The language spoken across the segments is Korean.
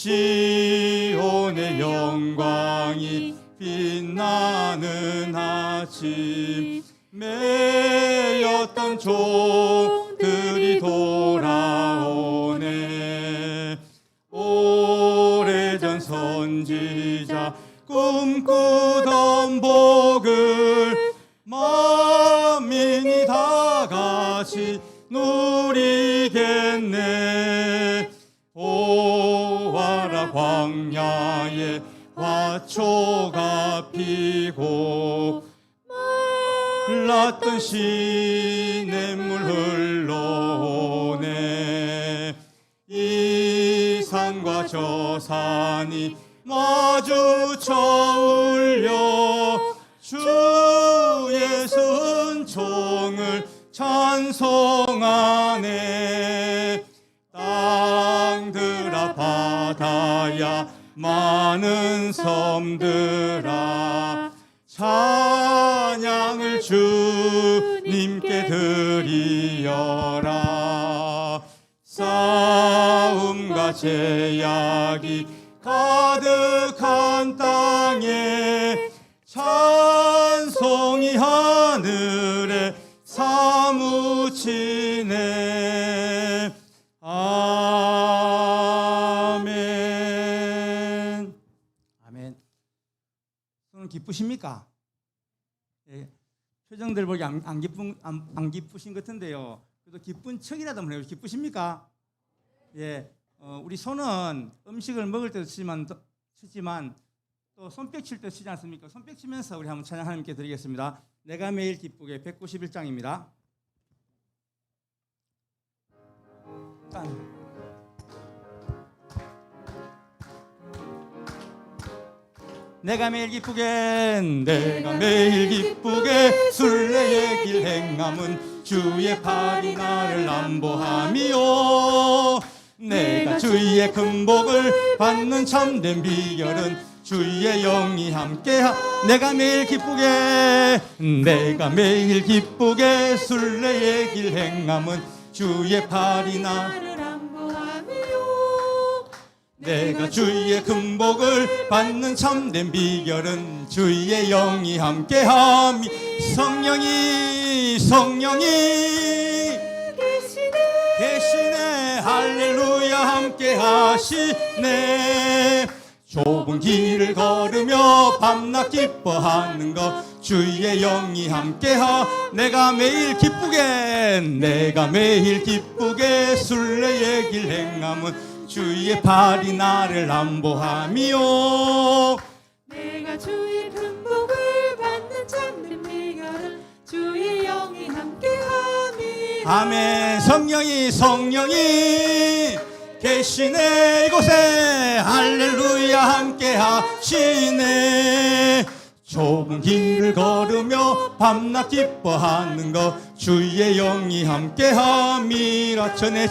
시온의 영광이 빛나는 아침 매였던 종들이 돌아오네. 오래전 선지자 꿈꾸던 복을 만민이 다 같이 누리겠네. 오와라 광야에 화초가 피고 말랐던 시냇물 흘러오네. 이 산과 저 산이 마주쳐 울려 주의 은총을 찬송하네. 땅들아 바다야 많은 섬들아 찬양을 주님께 드리어라. 싸움과 제약이 가득한 땅에 찬송이 하늘에 사무치네. 아멘. 아멘. 손은 기쁘십니까? 예, 표정들 보기 안 기쁘신 것 같은데요. 그래도 기쁜 척이라도 한번 해요. 기쁘십니까? 예, 우리 손은 음식을 먹을 때도 치지만 또 손뼉 칠 때 치지 않습니까? 손뼉 치면서 우리 한번 찬양 하나님께 드리겠습니다. 내가 매일 기쁘게 191장입니다. 내가 매일 기쁘게 순례의 길 행함은 주의 팔이 나를 안보함이요. 내가 주의 큰 복을 받는 참된 비결은 주의 영이 함께하. 내가 매일 기쁘게 순례의 길 행함은 주의 팔이 나를 내가 주의 큰 복을 받는 참된 비결은 주의 영이 함께함이. 성령이 계시네. 할렐루야 함께하시네. 좁은 길을 걸으며 밤낮 기뻐하는 것 주의 영이 함께하. 내가 매일 기쁘게 순례의 길 행함은 주의 팔이 나를 안보함이요. 내가 주의 큰 복을 받는 참된 비결은 주의 영이 함께함이. 아멘. 성령이 계시네. 이곳에 할렐루야 함께하시네. 좁은 길을 걸으며 밤낮 기뻐하는 것 주의 영이 함께함이라. 전내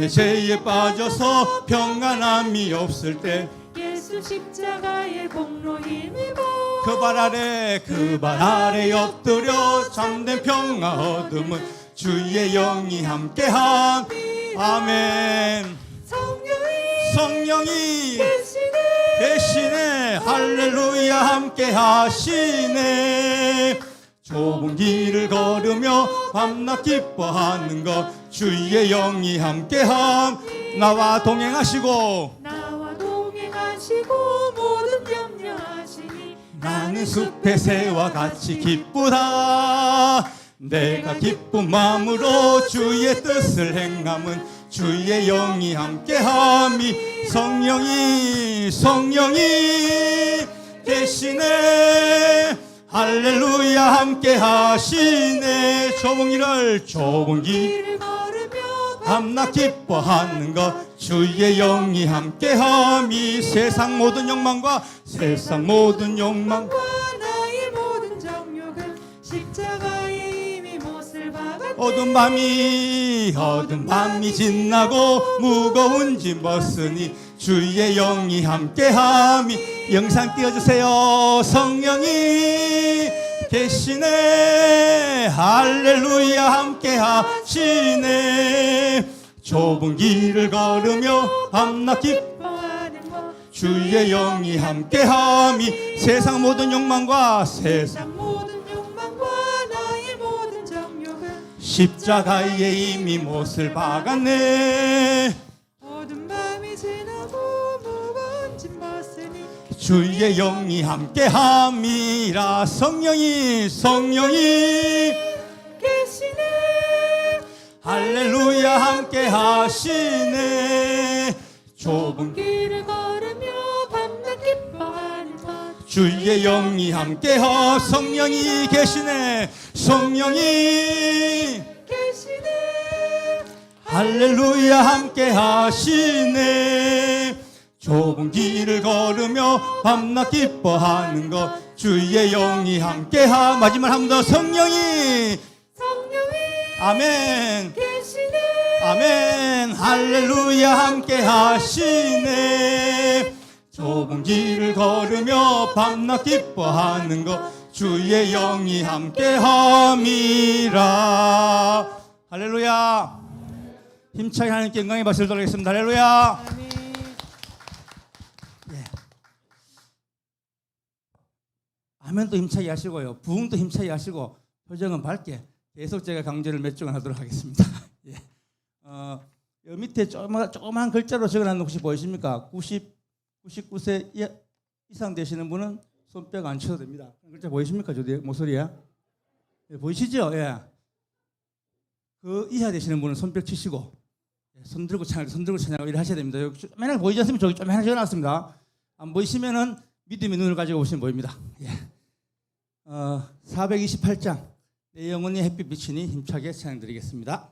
죄에 빠져서 평안함이 없을 때 예수 십자가의 공로 힘입어 그 발 아래 엎드려 참된 평화 얻음은 주의 영이 함께함. 아멘. 성령이 계시네. 할렐루야 함께하시네. 좁은 길을 걸으며 밤낮 기뻐하는 것 주의 영이 함께함. 나와 동행하시고 모든 염려하시니 나는 숲의 새와 같이 기쁘다. 내가 기쁜 마음으로 주의 뜻을 행함은 주의 영이 함께함이. 성령이 계시네. 할렐루야 함께하시네. 좁은 길을 걸으며 밤낮 기뻐하는 것 주의 영이 함께함이. 세상 모든 욕망과 나의 모든 정욕은 십자가에 이미 못을 박았네. 어두운 밤이 지나고 무거운 짐 벗으니 주의 영이 함께함이. 영상 띄워주세요. 성령이 계시네. 할렐루야 함께하시네. 좁은 길을 걸으며 밤낮 기뻐하는 것 주의 영이 함께함이 세상 모든 욕망과 세상 세상 모든 욕망과 나의 모든 정욕은 십자가에 이미 못을 박았네. 어두운 밤이 지나고 무거운 짐 벗으니 주의 영이 함께함이라. 성령이 계시네. 할렐루야 함께하시네. 좁은 길을 걸으며 밤낮 기뻐하는 것 주의 영이 함께하. 성령이 계시네. 성령이 계시네. 할렐루야 함께하시네. 좁은 길을 걸으며 밤낮 기뻐하는 것 주의 영이 함께하. 마지막 한 번 더. 성령이 아멘 계시네. 아멘. 할렐루야 함께하시네. 좁은 길을 걸으며 밤낮 기뻐하는 것 주의 영이 함께함이라. 할렐루야. 힘차게 하나님께 영광의 박수를 돌리겠습니다. 할렐루야. 아멘. 아멘도 힘차게 하시고요, 부흥도 힘차게 하시고 표정은 밝게 계속 제가 강조를 몇 주간 하도록 하겠습니다. 예. 여 밑에 조그만 글자로 적어놨는 혹시 보이십니까? 99세 이상 되시는 분은 손뼉 안 쳐도 됩니다. 글자 보이십니까? 저 뒤에 모서리에 예, 보이시죠? 예. 그 이하 되시는 분은 손뼉 치시고 손 들고 찬양하고 이렇게 하셔야 됩니다. 여기 맨날 보이지 않습니까? 저기 좀 하나 적어놨습니다. 안 보이시면은 믿음의 눈을 가지고 보시면 보입니다. 예. 428장 내 영혼이 햇빛 비치니 힘차게 찬양드리겠습니다.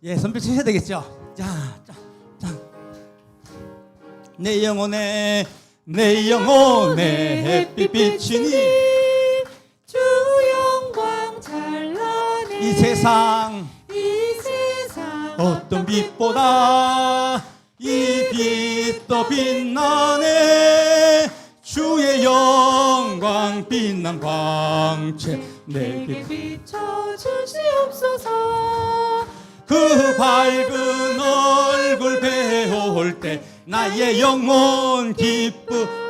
예, 손뼉 치셔야 되겠죠? 자. 내 영혼에 햇빛 비치니 주 영광 찬란해. 이 세상 어떤 빛보다 이 빛도 빛나네. 주의 영광 빛난 광채 내게 내게 비춰주시옵소서. 그 밝은 얼굴 배울 때 나의 영혼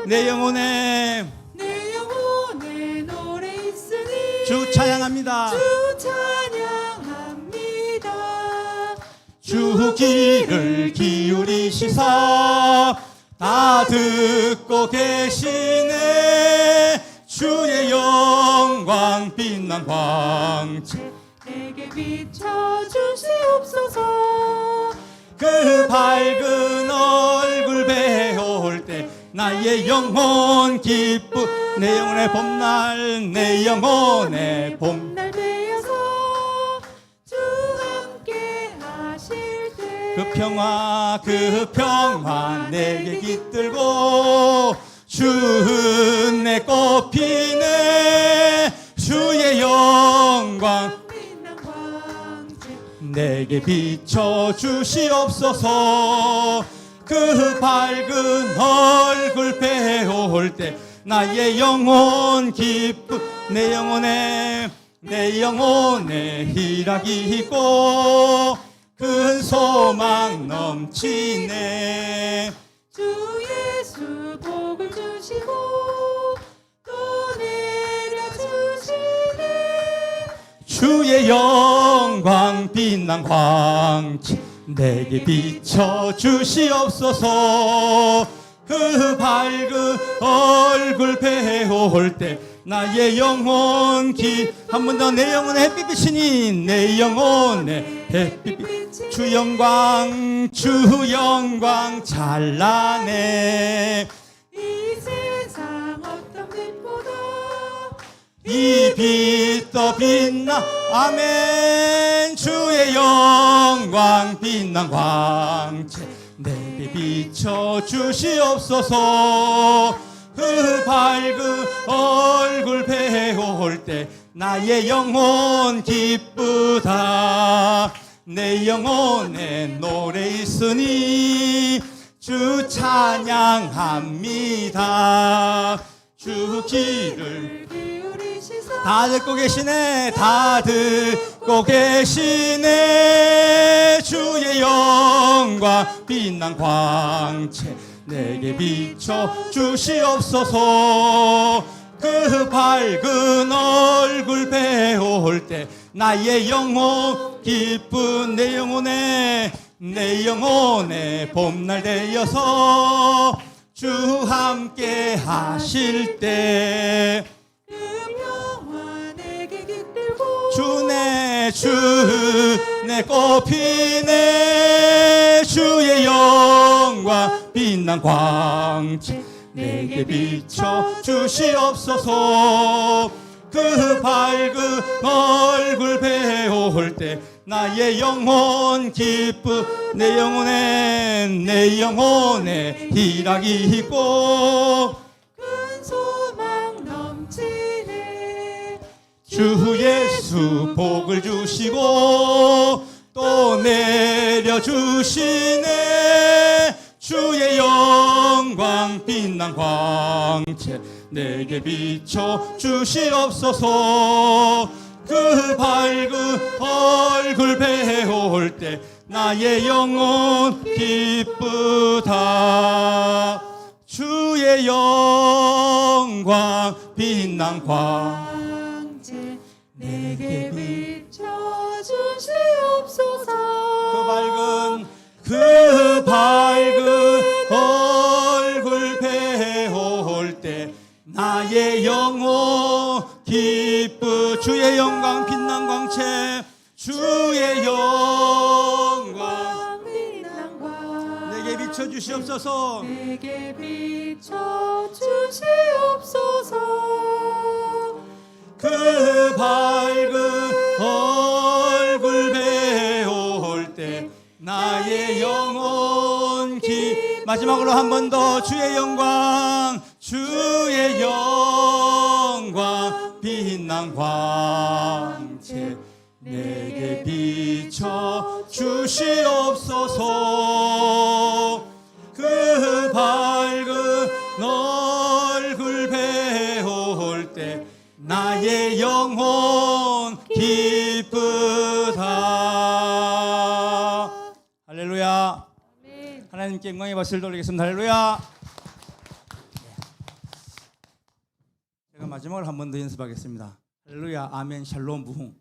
내 영혼에 내 영혼에 노래 있으니 주 찬양합니다. 주 찬양합니다. 주 귀를 기울이시사 다 듣고 계시네. 주의 영광 빛난 광채 내게 비춰주시옵소서. 그 밝은 얼굴 배울 때 나의 영혼 내 영혼의 봄날 내 영혼의 봄 날 되어서 주 함께 하실 때 그 평화 내게 깃들고 주 은혜 꽃피네. 주의 영광 빛난 광채 내게 비춰주시옵소서. 그 밝은 얼굴 배울 때 나의 영혼 내 영혼에 희락이 있고 큰 소망 넘치네. 주 예수 복을 주시고 또 내려주시네. 주의 영광 빛난 광채 내게 비춰주시옵소서. 그 밝은 얼굴 배울 때 나의 영혼 한 번 더. 내 영혼에 햇빛 비치니 내 영혼에 햇빛 주 영광 찬란해. 이 세상 어떤 빛보다 이 빛도 빛나. 아멘. 주의 영광 빛난 광채 내게 비춰주시옵소서. 그 밝은 얼굴 배울 때 나의 영혼 기쁘다. 내 영혼에 노래 있으니 주 찬양합니다. 주 귀를 기울이시사 다 듣고 계시네. 다 듣고 계시네. 주의 영광 빛난 광채 내게 비춰 주시옵소서. 그 밝은 얼굴 배울 때 나의 영혼 기쁜 내 영혼에 봄날 되어서 주 함께 하실 때 그 평화 내게 깃들고 주네 꽃피네. 주의 영광 빛난 광채 내게 비춰 주시옵소서. 그 밝은 얼굴 배울 때 나의 영혼 기쁘 내 영혼에 희락이 있고 큰 소망 넘치네. 주 예수 복을 주시고 또 내려주시네. 주의 영광 빛난 광채 내게 비춰 주시옵소서. 그 밝은 얼굴 배울 때 나의 영혼 기쁘다. 주의 영광 빛난 광채 내게 비춰 주시옵소서. 그 밝은 얼굴 배울 때 나의 영혼 기쁘. 주의 영광 빛난 광채 주의 영광 빛난 광 내게 비춰 주시옵소서. 내게 비춰 주시옵소서. 그 밝은 얼굴 배울 때 나의 영혼 마지막으로 한 번 더 주의 영광 빛난 광채 내게 비춰 주시옵소서. 그 밝은 얼굴 배울 때 나의 영혼 기쁘다. 할렐루야. 아멘. 하나님께 영광의 박수를 돌리겠습니다. 할렐루야. 제가 마지막으로 한 번 더 연습하겠습니다. 할렐루야, 아멘, 샬롬, 부흥.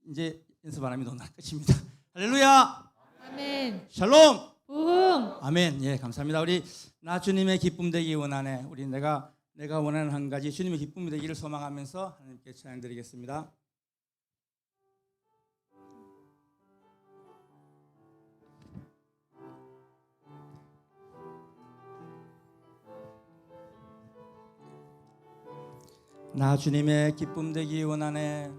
이제 연습 안 하면 오늘 끝입니다. 할렐루야, 아멘. 샬롬, 부흥. 아멘. 예, 감사합니다. 우리 나 주님의 기쁨 되기 원하네. 우리 내가 원하는 한 가지 주님의 기쁨이 되기를 소망하면서 하나님께 찬양드리겠습니다. 나 주님의 기쁨 되기 원하네.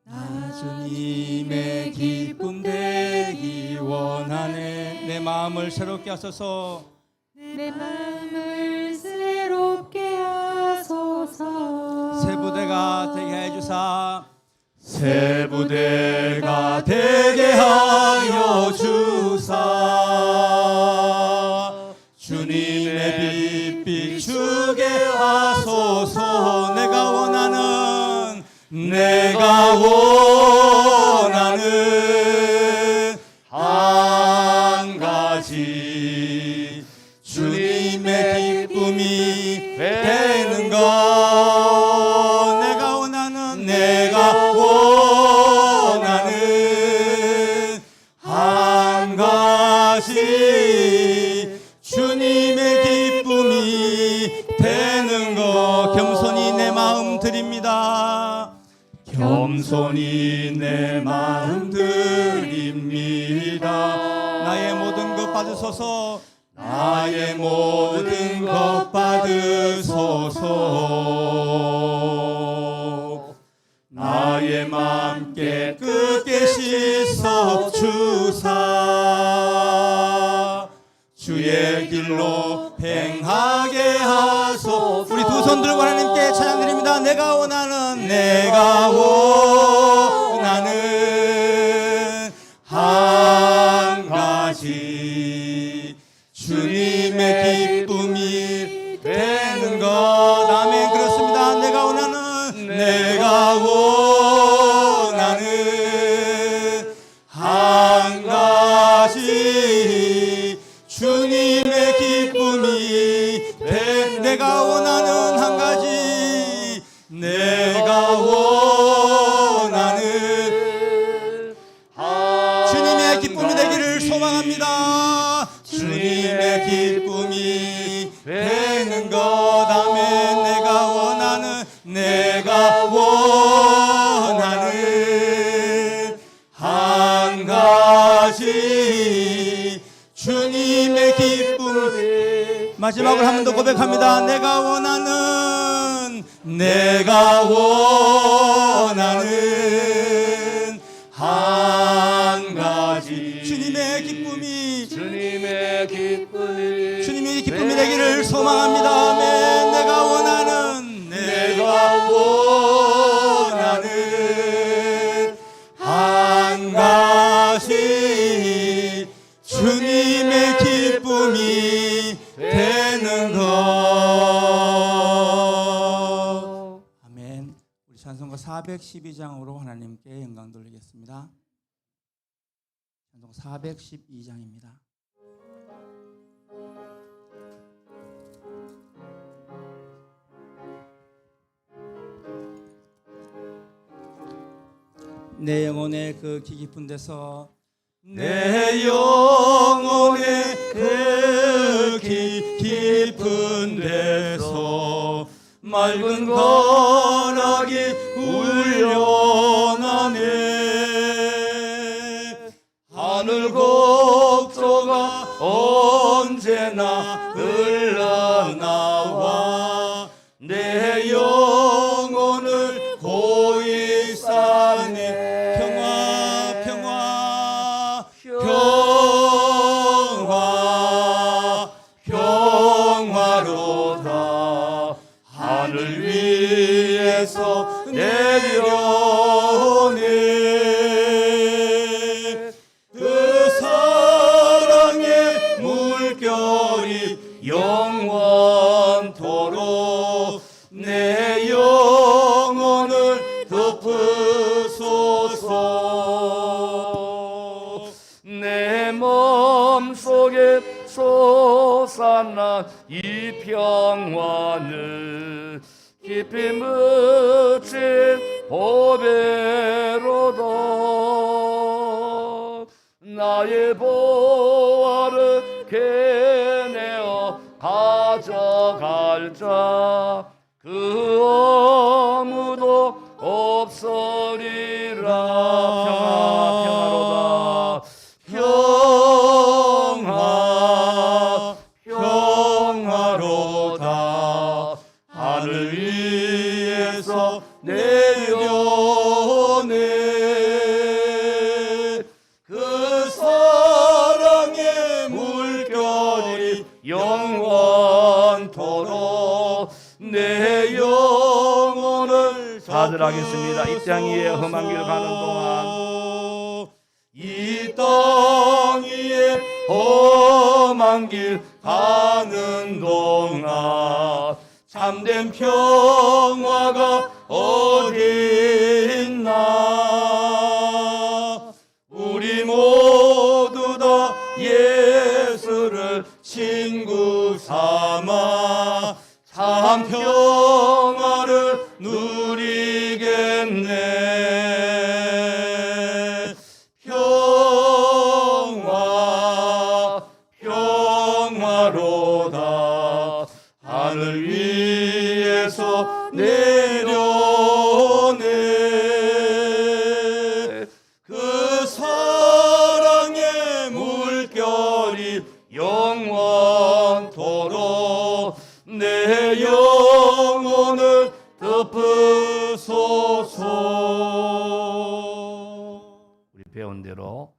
나 주님의 기쁨 되기 원하네. 내 마음을 새롭게 하소서. 내 마음을 새롭게 하소서. 새 부대가 되게 해주사. 새 부대가 되게 하여 주사. 주님의 빛 비추게 하소서. 내가 원하는 한 가지 주님의 기쁨이 되는 것. 내가 원하는 한 가지 주님의 기쁨이 되는 것. 겸손히 내 마음 드립니다. 겸손히 내 마음 드립니다. 나의 모든 것 받으소서. 나의 모든 것 받으소서. 나의 맘 깨끗게 씻어 주사. 주의 길로 행하게 하소. 우리 두 손 들고 하나님께 찬양드립니다. 내가 원하는 한 가지 주님의 기쁨이 되는 것. 아멘. 그렇습니다. 내가 원하는 소망합니다. 주님의 기쁨이 되는 것. 아멘. 내가 원하는 한 가지 주님의 기쁨. 마지막으로 한 번 더 고백합니다. 내가 원하는 한 가지 주님의 기쁨이 되기를 소망합니다. 아멘. 내가 원하는 한 가지 주님의 기쁨이 되는 것. 아멘. 우리 찬송가 412장으로 하나님께 영광 돌리겠습니다. 찬송 412장입니다. 내 영혼의 그 깊은 데서 내 영혼의 그 깊은 데서 맑은 거락이 울려나네. 하늘 곡조가 언제나 흘러나와 내 영혼을 고이 싸네. 평화로다. 하늘 위에서 내려오네. 그 사랑의 물결이 영원토록 내 영혼을 덮으소서. 내 몸속에 솟아난 이 평화는 깊이 묻힌 보배로다. 나의 보화를 캐내어 가져갈 자 그 아무도 없으리라. 평화로다. 하늘 위에서 내려오네. 그 사랑의 물결이 영원토록 내 영혼을 다들 하겠습니다. 이 땅 위에 험한 길 가는 동안, 이 땅 위에 험한 길 가는 동안 참된 평화가 어디 있나. 우리 모두 다 예수를 친구 삼아 참 평화를 누리겠네. 평화로다. 하늘 위에서 내려오네. 그 사랑의 물결이 영원토록 내 영혼을 덮으소서. 우리 배운 대로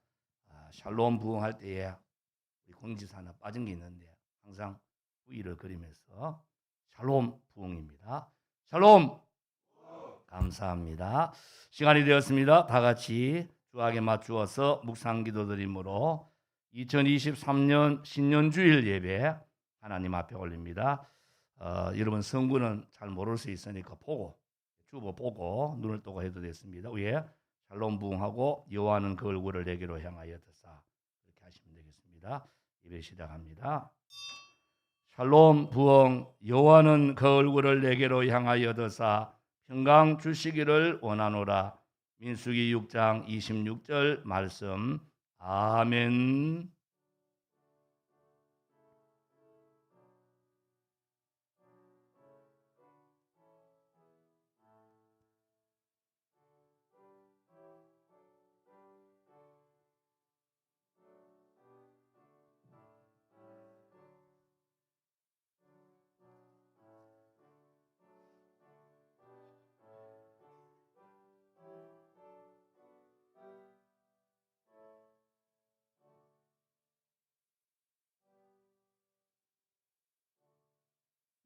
샬롬 부흥할 때에 우리 공지사 하나 빠진 게 있는데 항상 후일을 그리면서 샬롬 부흥입니다. 샬롬. 감사합니다. 시간이 되었습니다. 다 같이 주악에 맞추어서 묵상 기도드림으로 2023년 신년주일 예배 하나님 앞에 올립니다. 여러분 성구는 잘 모를 수 있으니까 보고 주보 보고 눈을 뜨고 해도 됐습니다. 위에 샬롬 부흥하고 여호와는 그 얼굴을 내게로 향하여 드사 이렇게 하시면 되겠습니다. 예배 시작합니다. 샬롬 부흥. 여호와는 그 얼굴을 내게로 향하여 드사 평강 주시기를 원하노라. 민수기 6장 26절 말씀. 아멘.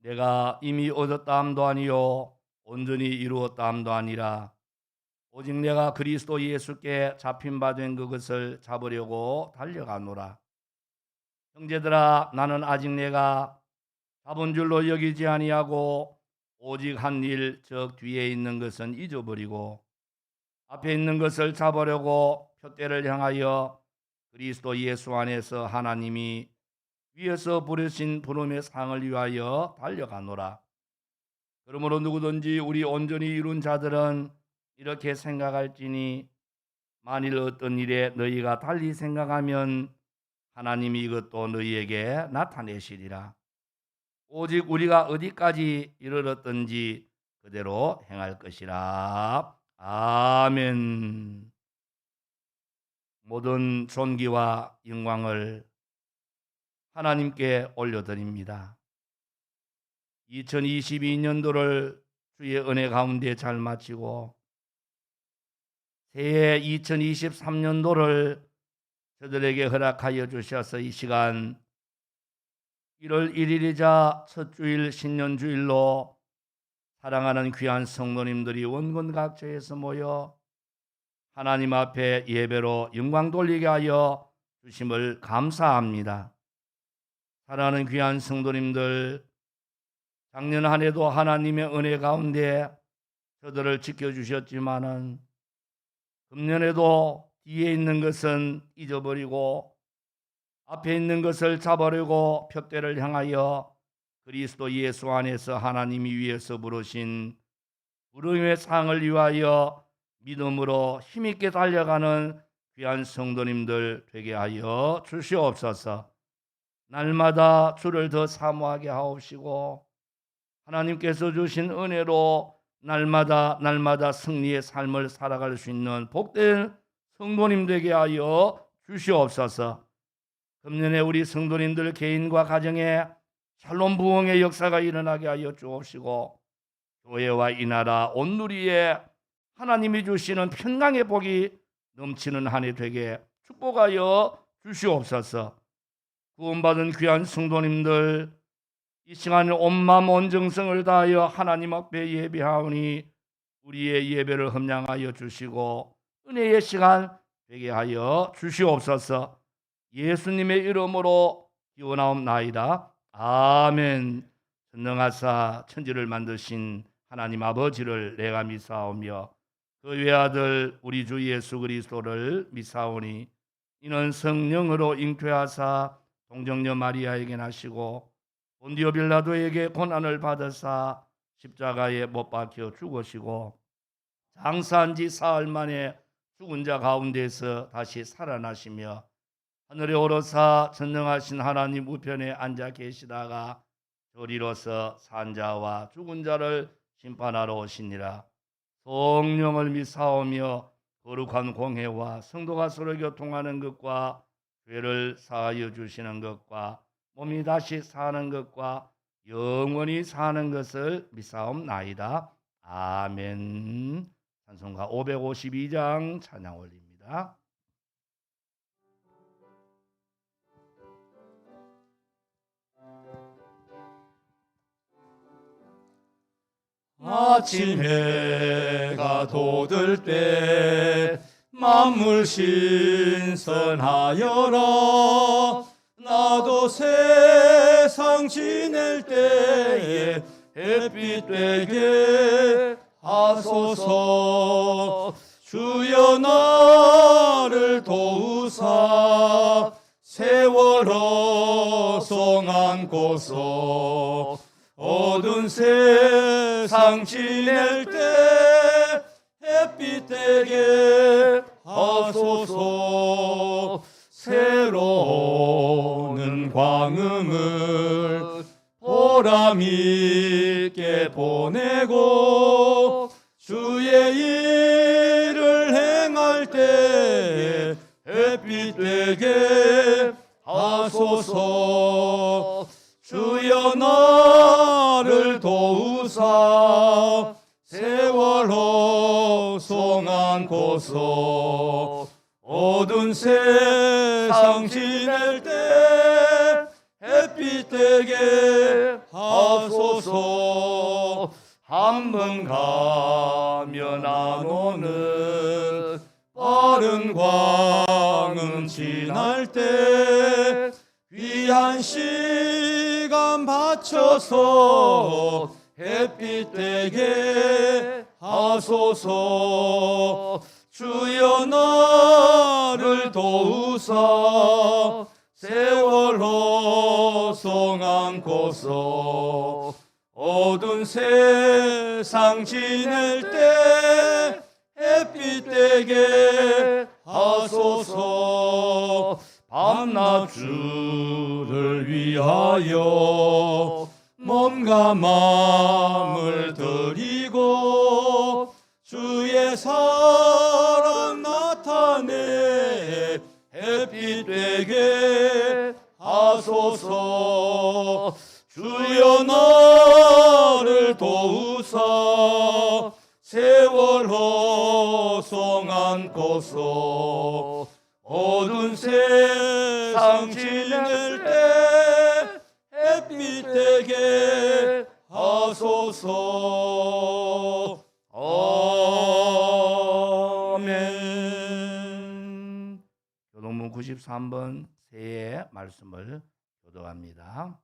내가 이미 얻었다함도 아니요 온전히 이루었다함도 아니라 오직 내가 그리스도 예수께 잡힌 바 된 그것을 잡으려고 달려가노라. 형제들아, 나는 아직 내가 잡은 줄로 여기지 아니하고 오직 한 일, 즉 뒤에 있는 것은 잊어버리고 앞에 있는 것을 잡으려고 표대를 향하여 그리스도 예수 안에서 하나님이 위에서 부르신 부름의 상을 위하여 달려가노라. 그러므로 누구든지 우리 온전히 이룬 자들은 이렇게 생각할지니 만일 어떤 일에 너희가 달리 생각하면 하나님이 이것도 너희에게 나타내시리라. 오직 우리가 어디까지 이르렀든지 그대로 행할 것이라. 아멘. 모든 존귀와 영광을 하나님께 올려드립니다. 2022년도를 주의 은혜 가운데 잘 마치고 새해 2023년도를 저들에게 허락하여 주셔서 이 시간 1월 1일이자 첫 주일 신년주일로 사랑하는 귀한 성도님들이 원군 각처에서 모여 하나님 앞에 예배로 영광 돌리게 하여 주심을 감사합니다. 사랑하는 귀한 성도님들, 작년 한 해도 하나님의 은혜 가운데 저들을 지켜주셨지만은 금년에도 뒤에 있는 것은 잊어버리고 앞에 있는 것을 잡으려고 표대를 향하여 그리스도 예수 안에서 하나님이 위에서 부르신 부름의 상을 위하여 믿음으로 힘있게 달려가는 귀한 성도님들 되게 하여 주시옵소서. 날마다 주를 더 사모하게 하옵시고 하나님께서 주신 은혜로 날마다 승리의 삶을 살아갈 수 있는 복된 성도님 되게 하여 주시옵소서. 금년에 우리 성도님들 개인과 가정에 샬롬 부흥의 역사가 일어나게 하여 주옵시고 교회와 이 나라 온 누리에 하나님이 주시는 평강의 복이 넘치는 한 해 되게 축복하여 주시옵소서. 구원받은 귀한 성도님들 이 시간에 온 마음 온 정성을 다하여 하나님 앞에 예배하오니 우리의 예배를 흠량하여 주시고 은혜의 시간 되게 하여 주시옵소서. 예수님의 이름으로 기원하옵나이다. 아멘. 전능하사 천지를 만드신 하나님 아버지를 내가 믿사오며 그 외아들 우리 주 예수 그리스도를 믿사오니 이는 성령으로 잉태하사 동정녀 마리아에게 나시고 본디오 빌라도에게 고난을 받으사 십자가에 못 박혀 죽으시고 장사한 지 사흘 만에 죽은 자 가운데서 다시 살아나시며 하늘에 오르사 전능하신 하나님 우편에 앉아 계시다가 저리로서 산 자와 죽은 자를 심판하러 오시니라. 성령을 믿사오며 거룩한 공회와 성도가 서로 교통하는 것과 죄를 사하여 주시는 것과 몸이 다시 사는 것과 영원히 사는 것을 믿사옵나이다. 아멘. 찬송가 552장 찬양 올립니다. 아침 해가 돋을 때 만물 신선하여라. 나도 세상 지낼 때에 햇빛 되게 하소서. 주여 나를 도우사 세월 어송 안고서 어두운 세상 지낼 때 햇빛 되게 하소서. 방음을 보람있게 보내고 주의 일을 행할 때 햇빛 되게 하소서. 주여 나를 도우사 세월 호송한고서 어두운 세상 지낼 때 햇빛 되게 하소서. 한 번 가면 안 오는 빠른 광음 지날 때 귀한 시간 바쳐서 햇빛 되게 하소서. 주여 나를 도우사 세월 호송한고서 어두운 세상 지낼 때 햇빛 되게 하소서. 밤낮 주를 위하여 몸과 마음을 드리고 주의 사랑 나타내 햇빛 되게 하소서. 주여 나를 도우사 세월 호송한고서 어두운 세상 지낼 때 햇빛 되게 하소서. 아멘. 교동문 93번 새해 말씀을 교독합니다.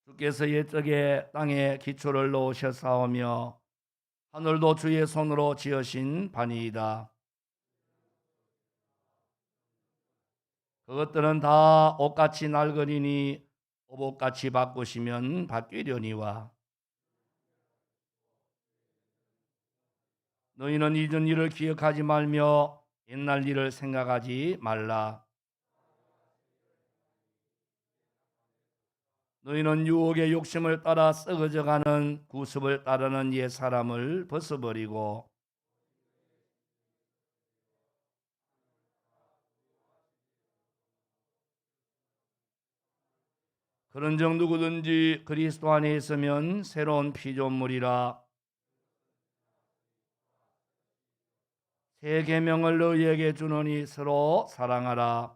주께서 옛적에 땅에 기초를 놓으셨사오며 하늘도 주의 손으로 지으신 바니이다. 그것들은 다 옷같이 낡으리니 오복같이 바꾸시면 바뀌려니와 너희는 이전 일을 기억하지 말며 옛날 일을 생각하지 말라. 너희는 유혹의 욕심을 따라 썩어져가는 구습을 따르는 옛 사람을 벗어버리고 그런즉 누구든지 그리스도 안에 있으면 새로운 피조물이라. 새 계명을 너희에게 주노니 서로 사랑하라.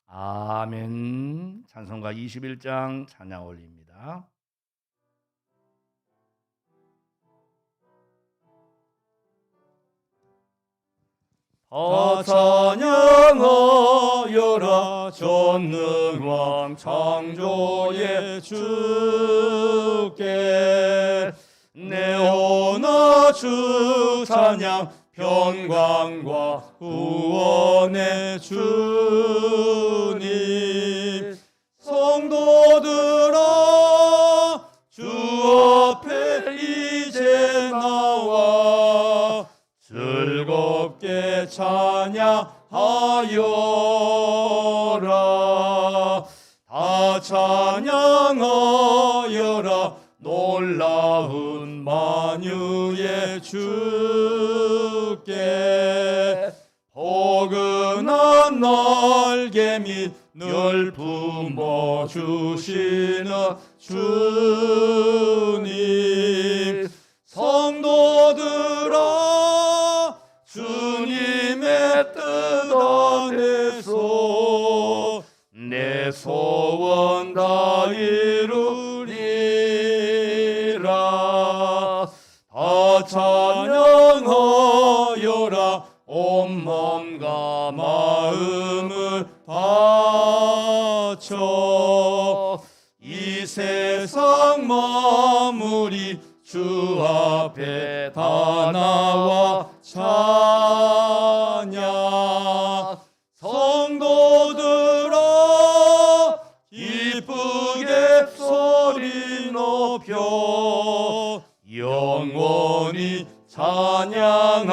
아멘. 찬송가 21장 찬양 올립니다. 다 찬양하여라 전능왕 창조의 주께 내오나 주 찬양 평강과 구원의 주님 성도들아 주 앞에 이제 나와 즐겁게 찬양하여라. 다 찬양하여라 놀라운 만유의 주께 포근한 날개 및 늘 품어주시는 주님 성도들아 주님의 뜻 안에서 내 소원 다 이루리라. 다 찬양하여라 온 몸과 마음을 바쳐 이 세상 만물이 주 앞에 다 나와 찬양 성도들아 기쁘게 소리 높여 영원히 찬양하여라.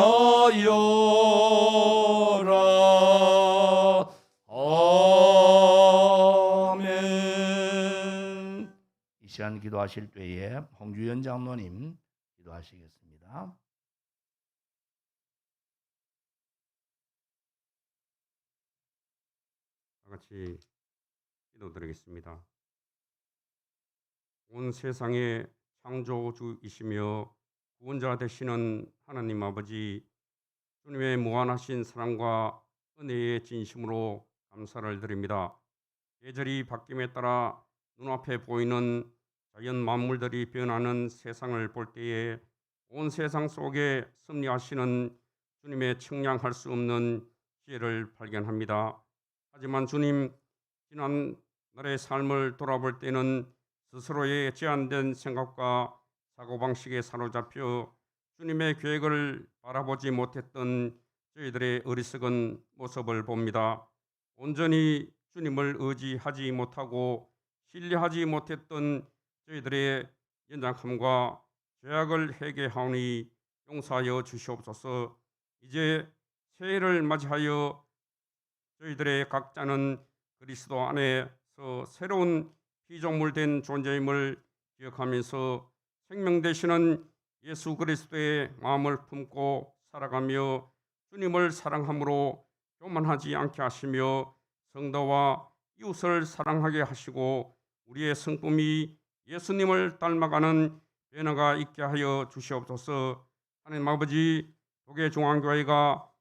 기도하실 때에 홍주연 장로님 기도하시겠습니다. 다 같이 기도드리겠습니다. 온 세상의 창조주이시며 구원자 되시는 하나님 아버지, 주님의 무한하신 사랑과 은혜의 진심으로 감사를 드립니다. 계절이 바뀜에 따라 눈앞에 보이는 자연 만물들이 변하는 세상을 볼 때에 온 세상 속에 섭리하시는 주님의 청량할 수 없는 지혜를 발견합니다. 하지만 주님, 지난 날의 삶을 돌아볼 때는 스스로의 제한된 생각과 사고방식에 사로잡혀 주님의 계획을 바라보지 못했던 저희들의 어리석은 모습을 봅니다. 온전히 주님을 의지하지 못하고 신뢰하지 못했던 저희들의 연약함과 죄악을 회개하오니 용서하여 주시옵소서. 이제 새해를 맞이하여 저희들의 각자는 그리스도 안에서 새로운 피조물 된 존재임을 기억하면서 생명 되시는 예수 그리스도의 마음을 품고 살아가며 주님을 사랑함으로 교만하지 않게 하시며 성도와 이웃을 사랑하게 하시고 우리의 성품이 예수님을 닮아가는 변화가 있게 하여 주시옵소서. 하나님 아버지, 독일중앙교회가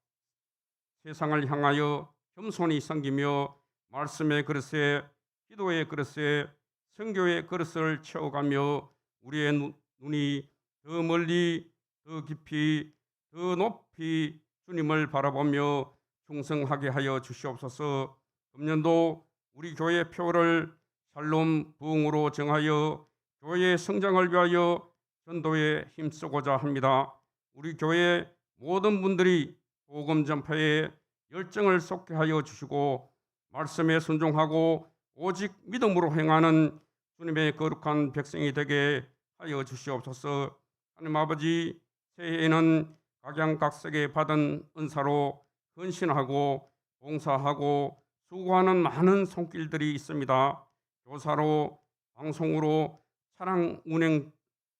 세상을 향하여 겸손히 섬기며 말씀의 그릇에, 기도의 그릇에, 선교의 그릇을 채워가며 우리의 눈이 더 멀리, 더 깊이, 더 높이 주님을 바라보며 충성하게 하여 주시옵소서. 금년도 우리 교회 표를 샬롬 부흥으로 정하여 교회의 성장을 위하여 전도에 힘쓰고자 합니다. 우리 교회 모든 분들이 복음 전파에 열정을 쏟게 하여 주시고 말씀에 순종하고 오직 믿음으로 행하는 주님의 거룩한 백성이 되게 하여 주시옵소서. 하나님 아버지, 새해에는 각양각색에 받은 은사로 헌신하고 봉사하고 수고하는 많은 손길들이 있습니다. 교사로, 방송으로, 차량 운행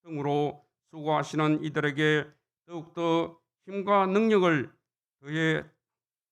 등으로 수고하시는 이들에게 더욱더 힘과 능력을 더해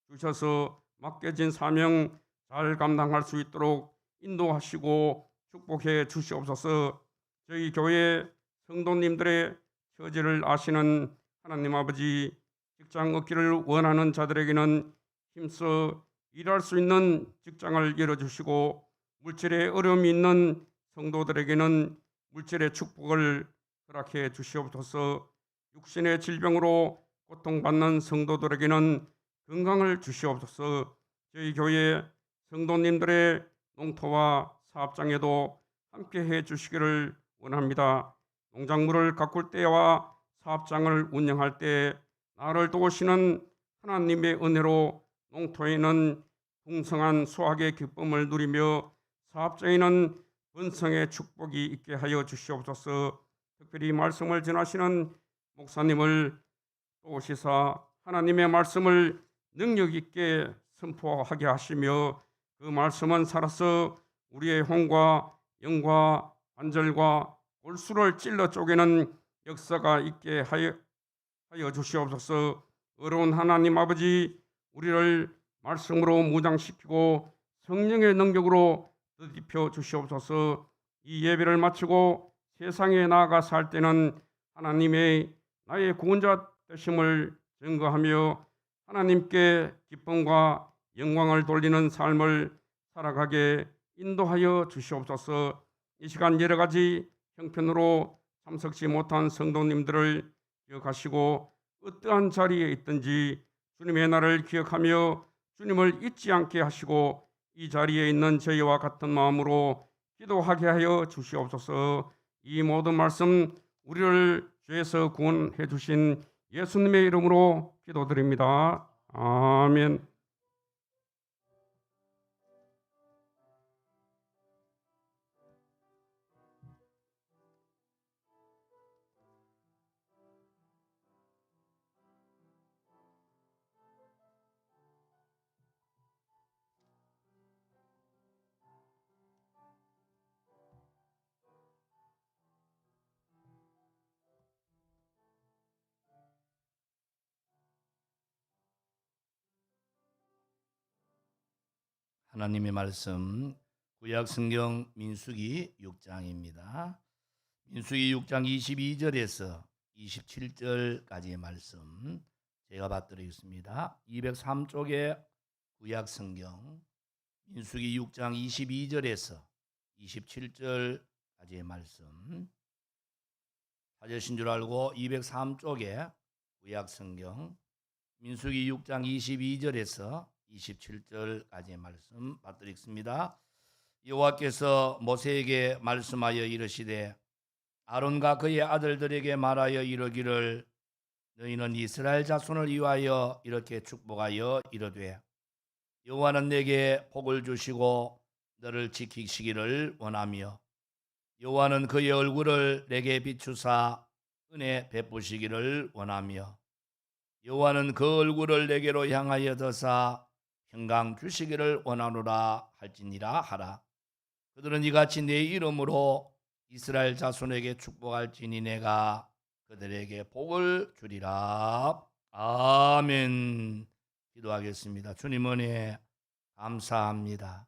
주셔서 맡겨진 사명 잘 감당할 수 있도록 인도하시고 축복해 주시옵소서. 저희 교회 성도님들의 처지를 아시는 하나님 아버지, 직장 얻기를 원하는 자들에게는 힘써 일할 수 있는 직장을 열어주시고 물질에 어려움이 있는 성도들에게는 물질의 축복을 허락해 주시옵소서. 육신의 질병으로 고통받는 성도들에게는 건강을 주시옵소서. 저희 교회 성도님들의 농토와 사업장에도 함께해 주시기를 원합니다. 농작물을 가꿀 때와 사업장을 운영할 때 나를 도우시는 하나님의 은혜로 농토에는 풍성한 수확의 기쁨을 누리며 사업장에는 번성의 축복이 있게 하여 주시옵소서. 특별히 말씀을 전하시는 목사님을 도우시사 하나님의 말씀을 능력 있게 선포하게 하시며 그 말씀은 살아서 우리의 혼과 영과 관절과 골수를 찔러 쪼개는 역사가 있게 하여 주시옵소서. 어려운 하나님 아버지, 우리를 말씀으로 무장시키고 성령의 능력으로 드디펴 주시옵소서. 이 예배를 마치고 세상에 나아가 살 때는 하나님의 나의 구원자 되심을 증거하며 하나님께 기쁨과 영광을 돌리는 삶을 살아가게 인도하여 주시옵소서. 이 시간 여러 가지 형편으로 참석지 못한 성도님들을 기억하시고 어떠한 자리에 있든지 주님의 날을 기억하며 주님을 잊지 않게 하시고 이 자리에 있는 저희와 같은 마음으로 기도하게 하여 주시옵소서. 이 모든 말씀 우리를 죄에서 구원해 주신 예수님의 이름으로 기도드립니다. 아멘. 하나님의 말씀 구약 성경 민수기 6장입니다. 민수기 6장 22절에서 27절까지의 말씀 제가 받들어있습니다. 203쪽에 구약 성경 민수기 6장 22절에서 27절까지의 말씀 찾으신 줄 알고 203쪽에 구약 성경 민수기 6장 22절에서 27절까지의 말씀 받들었습니다. 여호와께서 모세에게 말씀하여 이르시되 아론과 그의 아들들에게 말하여 이르기를 너희는 이스라엘 자손을 위하여 이렇게 축복하여 이르되 여호와는 내게 복을 주시고 너를 지키시기를 원하며 여호와는 그의 얼굴을 내게 비추사 은혜 베푸시기를 원하며 여호와는 그 얼굴을 내게로 향하여 드사 평강 주시기를 원하노라 할지니라 하라. 그들은 이같이 내 이름으로 이스라엘 자손에게 축복할지니 내가 그들에게 복을 주리라. 아멘. 기도하겠습니다. 주님 은혜 감사합니다.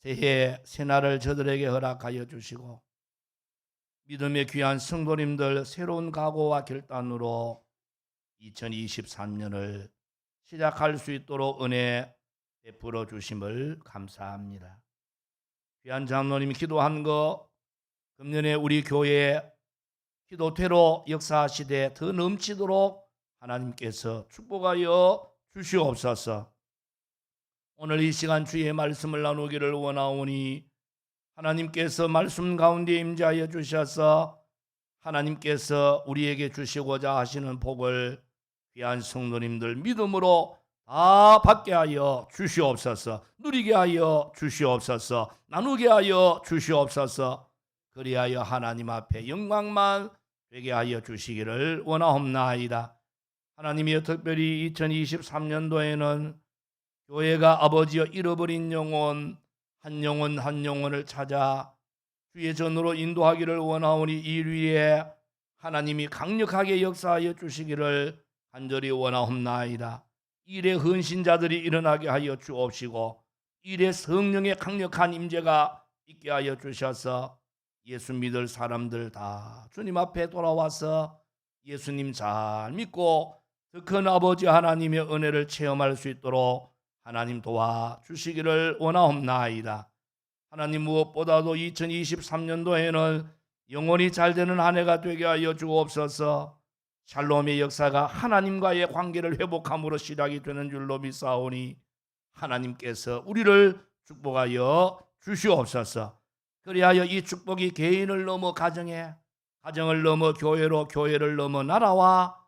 새해 새날을 저들에게 허락하여 주시고 믿음의 귀한 성도님들 새로운 각오와 결단으로 2023년을 시작할 수 있도록 은혜 베풀어 주심을 감사합니다. 귀한 장로님이 기도한 거 금년에 우리 교회 기도태로 역사하시되 더 넘치도록 하나님께서 축복하여 주시옵소서. 오늘 이 시간 주의 말씀을 나누기를 원하오니 하나님께서 말씀 가운데 임재하여 주셔서 하나님께서 우리에게 주시고자 하시는 복을 귀한 성도님들 믿음으로 다 받게 하여 주시옵소서. 누리게 하여 주시옵소서. 나누게 하여 주시옵소서. 그리하여 하나님 앞에 영광만 되게 하여 주시기를 원하옵나이다. 하나님이여 특별히 2023년도에는 교회가 아버지여 잃어버린 영혼 한 영혼을 찾아 주의 전으로 인도하기를 원하오니 이 위에 하나님이 강력하게 역사하여 주시기를 간절히 원하옵나이다. 일의 헌신자들이 일어나게 하여 주옵시고 일의 성령의 강력한 임재가 있게 하여 주셔서 예수 믿을 사람들 다 주님 앞에 돌아와서 예수님 잘 믿고 더 큰 아버지 하나님의 은혜를 체험할 수 있도록 하나님 도와주시기를 원하옵나이다. 하나님 무엇보다도 2023년도에는 영혼이 잘 되는 한 해가 되게 하여 주옵소서. 샬롬의 역사가 하나님과의 관계를 회복함으로 시작이 되는 줄로 믿사오니 하나님께서 우리를 축복하여 주시옵소서. 그리하여 이 축복이 개인을 넘어 가정에, 가정을 넘어 교회로, 교회를 넘어 나라와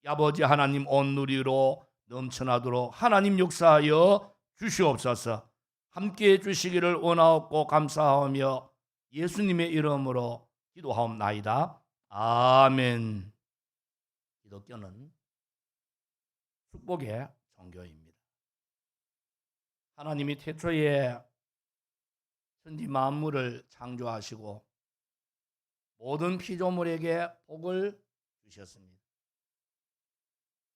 아버지 하나님 온 누리로 넘쳐나도록 하나님 역사하여 주시옵소서. 함께해 주시기를 원하옵고 감사하며 예수님의 이름으로 기도하옵나이다. 아멘. 기독교는 축복의 종교입니다. 하나님이 태초에 천지 만물을 창조하시고 모든 피조물에게 복을 주셨습니다.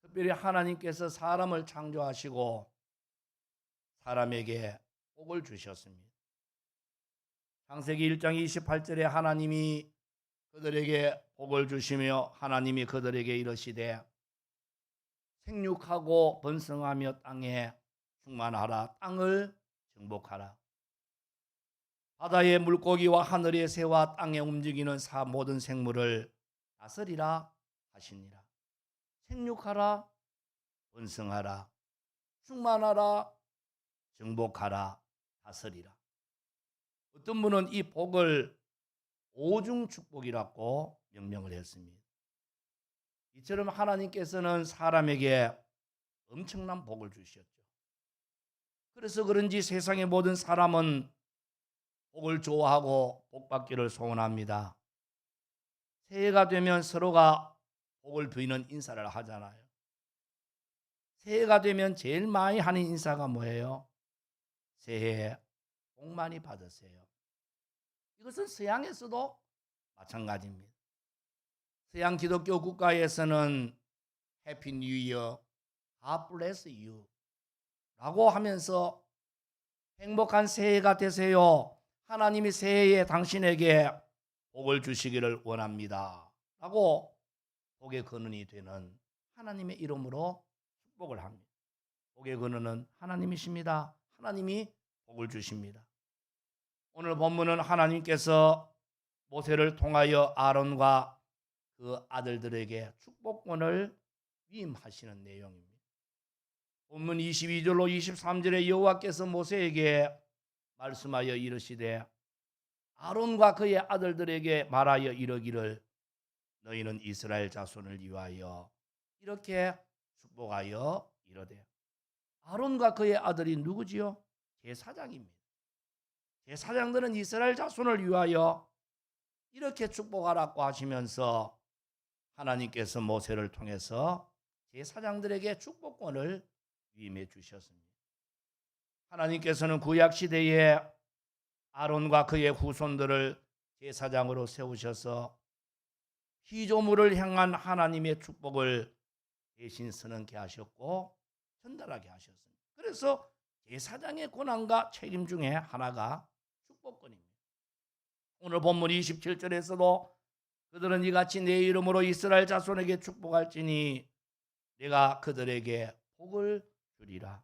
특별히 하나님께서 사람을 창조하시고 사람에게 복을 주셨습니다. 창세기 1장 28절에 하나님이 그들에게 복을 주시며 하나님이 그들에게 이르시되 생육하고 번성하며 땅에 충만하라. 땅을 정복하라. 바다의 물고기와 하늘의 새와 땅에 움직이는 모든 생물을 다스리라 하시니라. 생육하라, 번성하라, 충만하라, 정복하라, 다스리라. 어떤 분은 이 복을 오중 축복이라고 명명을 했습니다. 이처럼 하나님께서는 사람에게 엄청난 복을 주셨죠. 그래서 그런지 세상의 모든 사람은 복을 좋아하고 복 받기를 소원합니다. 새해가 되면 서로가 복을 비는 인사를 하잖아요. 새해가 되면 제일 많이 하는 인사가 뭐예요? 새해 복 많이 받으세요. 이것은 서양에서도 마찬가지입니다. 서양 기독교 국가에서는 해피 뉴 이어, God bless you 라고 하면서 행복한 새해가 되세요. 하나님이 새해에 당신에게 복을 주시기를 원합니다. 라고 복의 근원이 되는 하나님의 이름으로 축복을 합니다. 복의 근원은 하나님이십니다. 하나님이 복을 주십니다. 오늘 본문은 하나님께서 모세를 통하여 아론과 그 아들들에게 축복권을 위임하시는 내용입니다. 본문 22절로 23절에 여호와께서 모세에게 말씀하여 이르시되 아론과 그의 아들들에게 말하여 이르기를 너희는 이스라엘 자손을 위하여 이렇게 축복하여 이르되 아론과 그의 아들이 누구지요? 제사장입니다. 제사장들은 이스라엘 자손을 위하여 이렇게 축복하라고 하시면서 하나님께서 모세를 통해서 제사장들에게 축복권을 위임해 주셨습니다. 하나님께서는 구약 시대에 아론과 그의 후손들을 제사장으로 세우셔서 피조물을 향한 하나님의 축복을 대신 선언케 하셨고 전달하게 하셨습니다. 그래서 제사장의 권한과 책임 중에 하나가 축복권입니다. 오늘 본문 27절에서도 그들은 이같이 내 이름으로 이스라엘 자손에게 축복할지니 내가 그들에게 복을 주리라.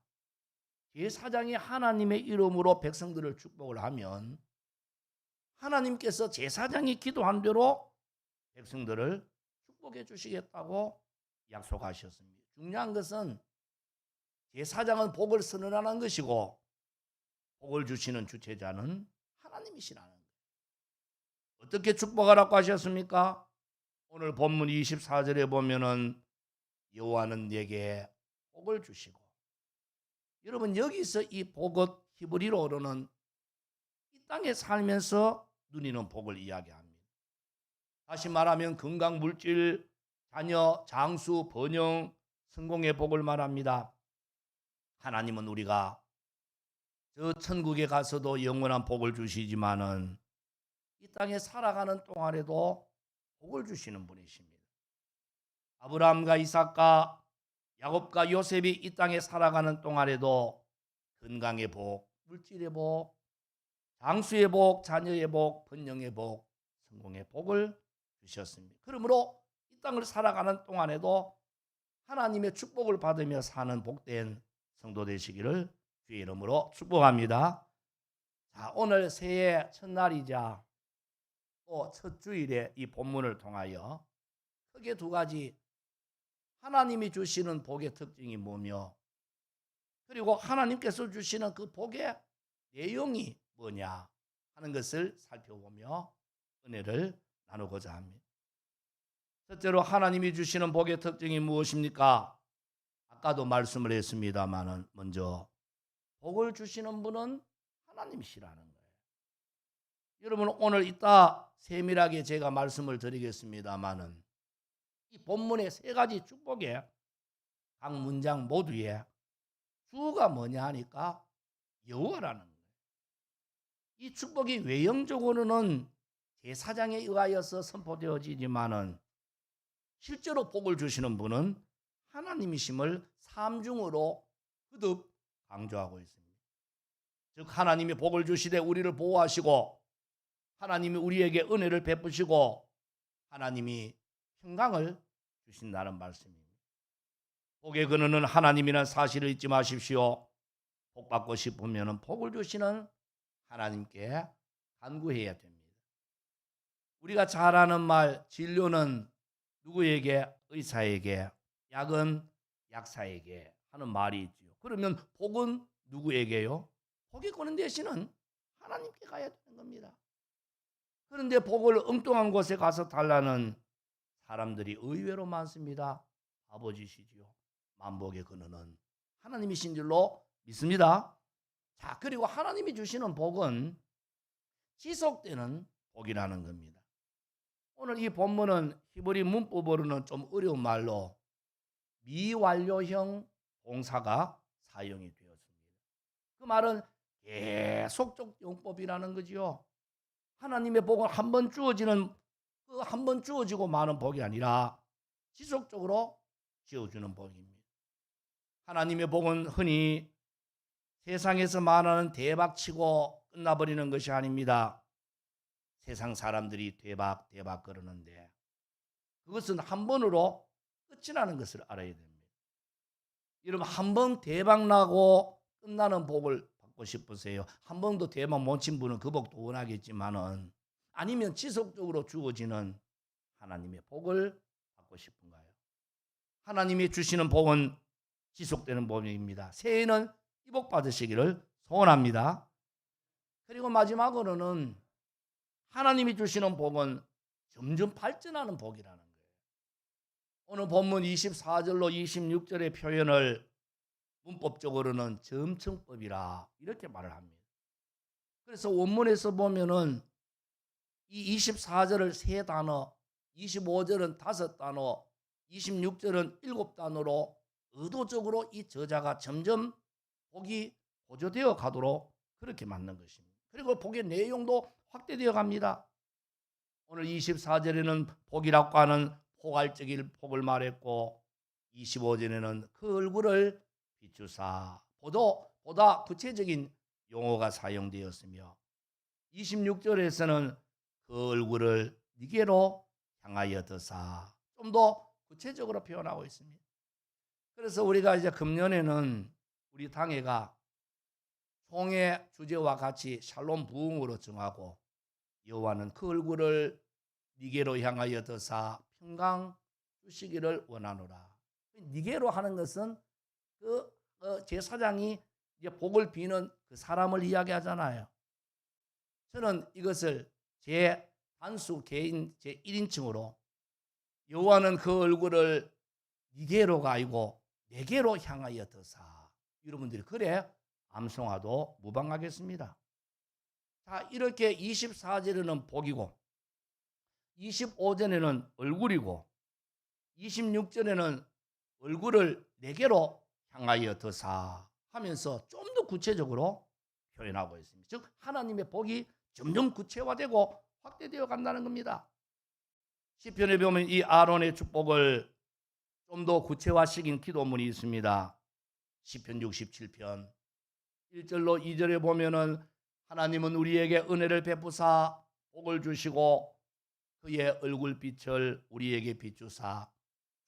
제사장이 하나님의 이름으로 백성들을 축복을 하면 하나님께서 제사장이 기도한 대로 백성들을 축복해 주시겠다고 약속하셨습니다. 중요한 것은 제사장은 복을 선언하는 것이고 복을 주시는 주체자는 하나님이시라는 거예요. 어떻게 축복하라고 하셨습니까? 오늘 본문 24절에 보면은 여호와는 내게 복을 주시고, 여러분 여기서 이 복은 히브리어로는 이 땅에 살면서 누리는 복을 이야기합니다. 다시 말하면 건강, 물질, 자녀, 장수, 번영, 성공의 복을 말합니다. 하나님은 우리가 저 천국에 가서도 영원한 복을 주시지만은 이 땅에 살아가는 동안에도 복을 주시는 분이십니다. 아브라함과 이삭과 야곱과 요셉이 이 땅에 살아가는 동안에도 건강의 복, 물질의 복, 장수의 복, 자녀의 복, 번영의 복, 성공의 복을 주셨습니다. 그러므로 이 땅을 살아가는 동안에도 하나님의 축복을 받으며 사는 복된 성도 되시기를 주의 이름으로 축복합니다. 자, 오늘 새해 첫날이자 또 첫 주일에 이 본문을 통하여 크게 두 가지, 하나님이 주시는 복의 특징이 뭐며, 그리고 하나님께서 주시는 그 복의 내용이 뭐냐 하는 것을 살펴보며 은혜를 나누고자 합니다. 첫째로 하나님이 주시는 복의 특징이 무엇입니까? 아까도 말씀을 했습니다마는 먼저 복을 주시는 분은 하나님이시라는 거예요. 여러분 오늘 이따 세밀하게 제가 말씀을 드리겠습니다마는 이 본문의 세 가지 축복의 각 문장 모두에 주가 뭐냐 하니까 여호와라는 거예요. 이 축복이 외형적으로는 제사장에 의하여서 선포되어지지만은 실제로 복을 주시는 분은 하나님이심을 삼중으로 거듭 강조하고 있습니다. 즉 하나님이 복을 주시되 우리를 보호하시고, 하나님이 우리에게 은혜를 베푸시고, 하나님이 평강을 주신다는 말씀입니다. 복의 근원은 하나님이라는 사실을 잊지 마십시오. 복 받고 싶으면 복을 주시는 하나님께 간구해야 됩니다. 우리가 잘 아는 말, 진료는 누구에게? 의사에게, 약은 약사에게 하는 말이 있지요. 그러면 복은 누구에게요? 복의 권한 대신은 하나님께 가야 되는 겁니다. 그런데 복을 엉뚱한 곳에 가서 달라는 사람들이 의외로 많습니다. 바보짓이지요. 만복의 근원은 하나님이신 줄로 믿습니다. 자, 그리고 하나님이 주시는 복은 지속되는 복이라는 겁니다. 오늘 이 본문은 히브리 문법으로는 좀 어려운 말로 미완료형 동사가 사용이 되었습니다. 그 말은 계속적 용법이라는 거지요. 하나님의 복은 한 번 주어지는, 그 한 번 주어지고 마는 복이 아니라 지속적으로 지어주는 복입니다. 하나님의 복은 흔히 세상에서 말하는 대박치고 끝나버리는 것이 아닙니다. 세상 사람들이 대박 그러는데 그것은 한 번으로 끝이 나는 것을 알아야 됩니다. 여러분, 한 번 대박 나고 끝나는 복을 받고 싶으세요? 한 번도 대박 못 친 분은 그 복도 원하겠지만은, 아니면 지속적으로 주어지는 하나님의 복을 받고 싶은가요? 하나님이 주시는 복은 지속되는 복입니다. 새해에는 이 복 받으시기를 소원합니다. 그리고 마지막으로는 하나님이 주시는 복은 점점 발전하는 복이라는 거예요. 오늘 본문 24절로 26절의 표현을 문법적으로는 점층법이라 이렇게 말을 합니다. 그래서 원문에서 보면은 이 24절을 3단어, 25절은 5단어, 26절은 7단어로 의도적으로 이 저자가 점점 복이 고조되어 가도록 그렇게 만든 것입니다. 그리고 복의 내용도 확대되어 갑니다. 오늘 24절에는 복이라고 하는 포괄적인 복을 말했고, 25절에는 그 얼굴을 비추사 보다 구체적인 용어가 사용되었으며, 26절에서는 그 얼굴을 니게로 향하여 드사 좀 더 구체적으로 표현하고 있습니다. 그래서 우리가 이제 금년에는 우리 당회가 총회 주제와 같이 샬롬 부흥으로 정하고, 여호와는 그 얼굴을 니게로 향하여 드사 평강 주시기를 원하노라. 니게로 하는 것은 그 제사장이 이제 복을 비는 그 사람을 이야기하잖아요. 저는 이것을 제 단수 개인 제 1인칭으로 여호와는 그 얼굴을 니게로가 아니고 내게로 향하여 드사, 여러분들이 그래 암송화도 무방하겠습니다. 자, 이렇게 24절에는 복이고, 25절에는 얼굴이고, 26절에는 얼굴을 내게로 향하여 드사 하면서 좀 더 구체적으로 표현하고 있습니다. 즉 하나님의 복이 점점 구체화되고 확대되어 간다는 겁니다. 시편에 보면 이 아론의 축복을 좀 더 구체화시킨 기도문이 있습니다. 시편 67편 1절로 2절에 보면은 하나님은 우리에게 은혜를 베푸사 복을 주시고 그의 얼굴빛을 우리에게 비추사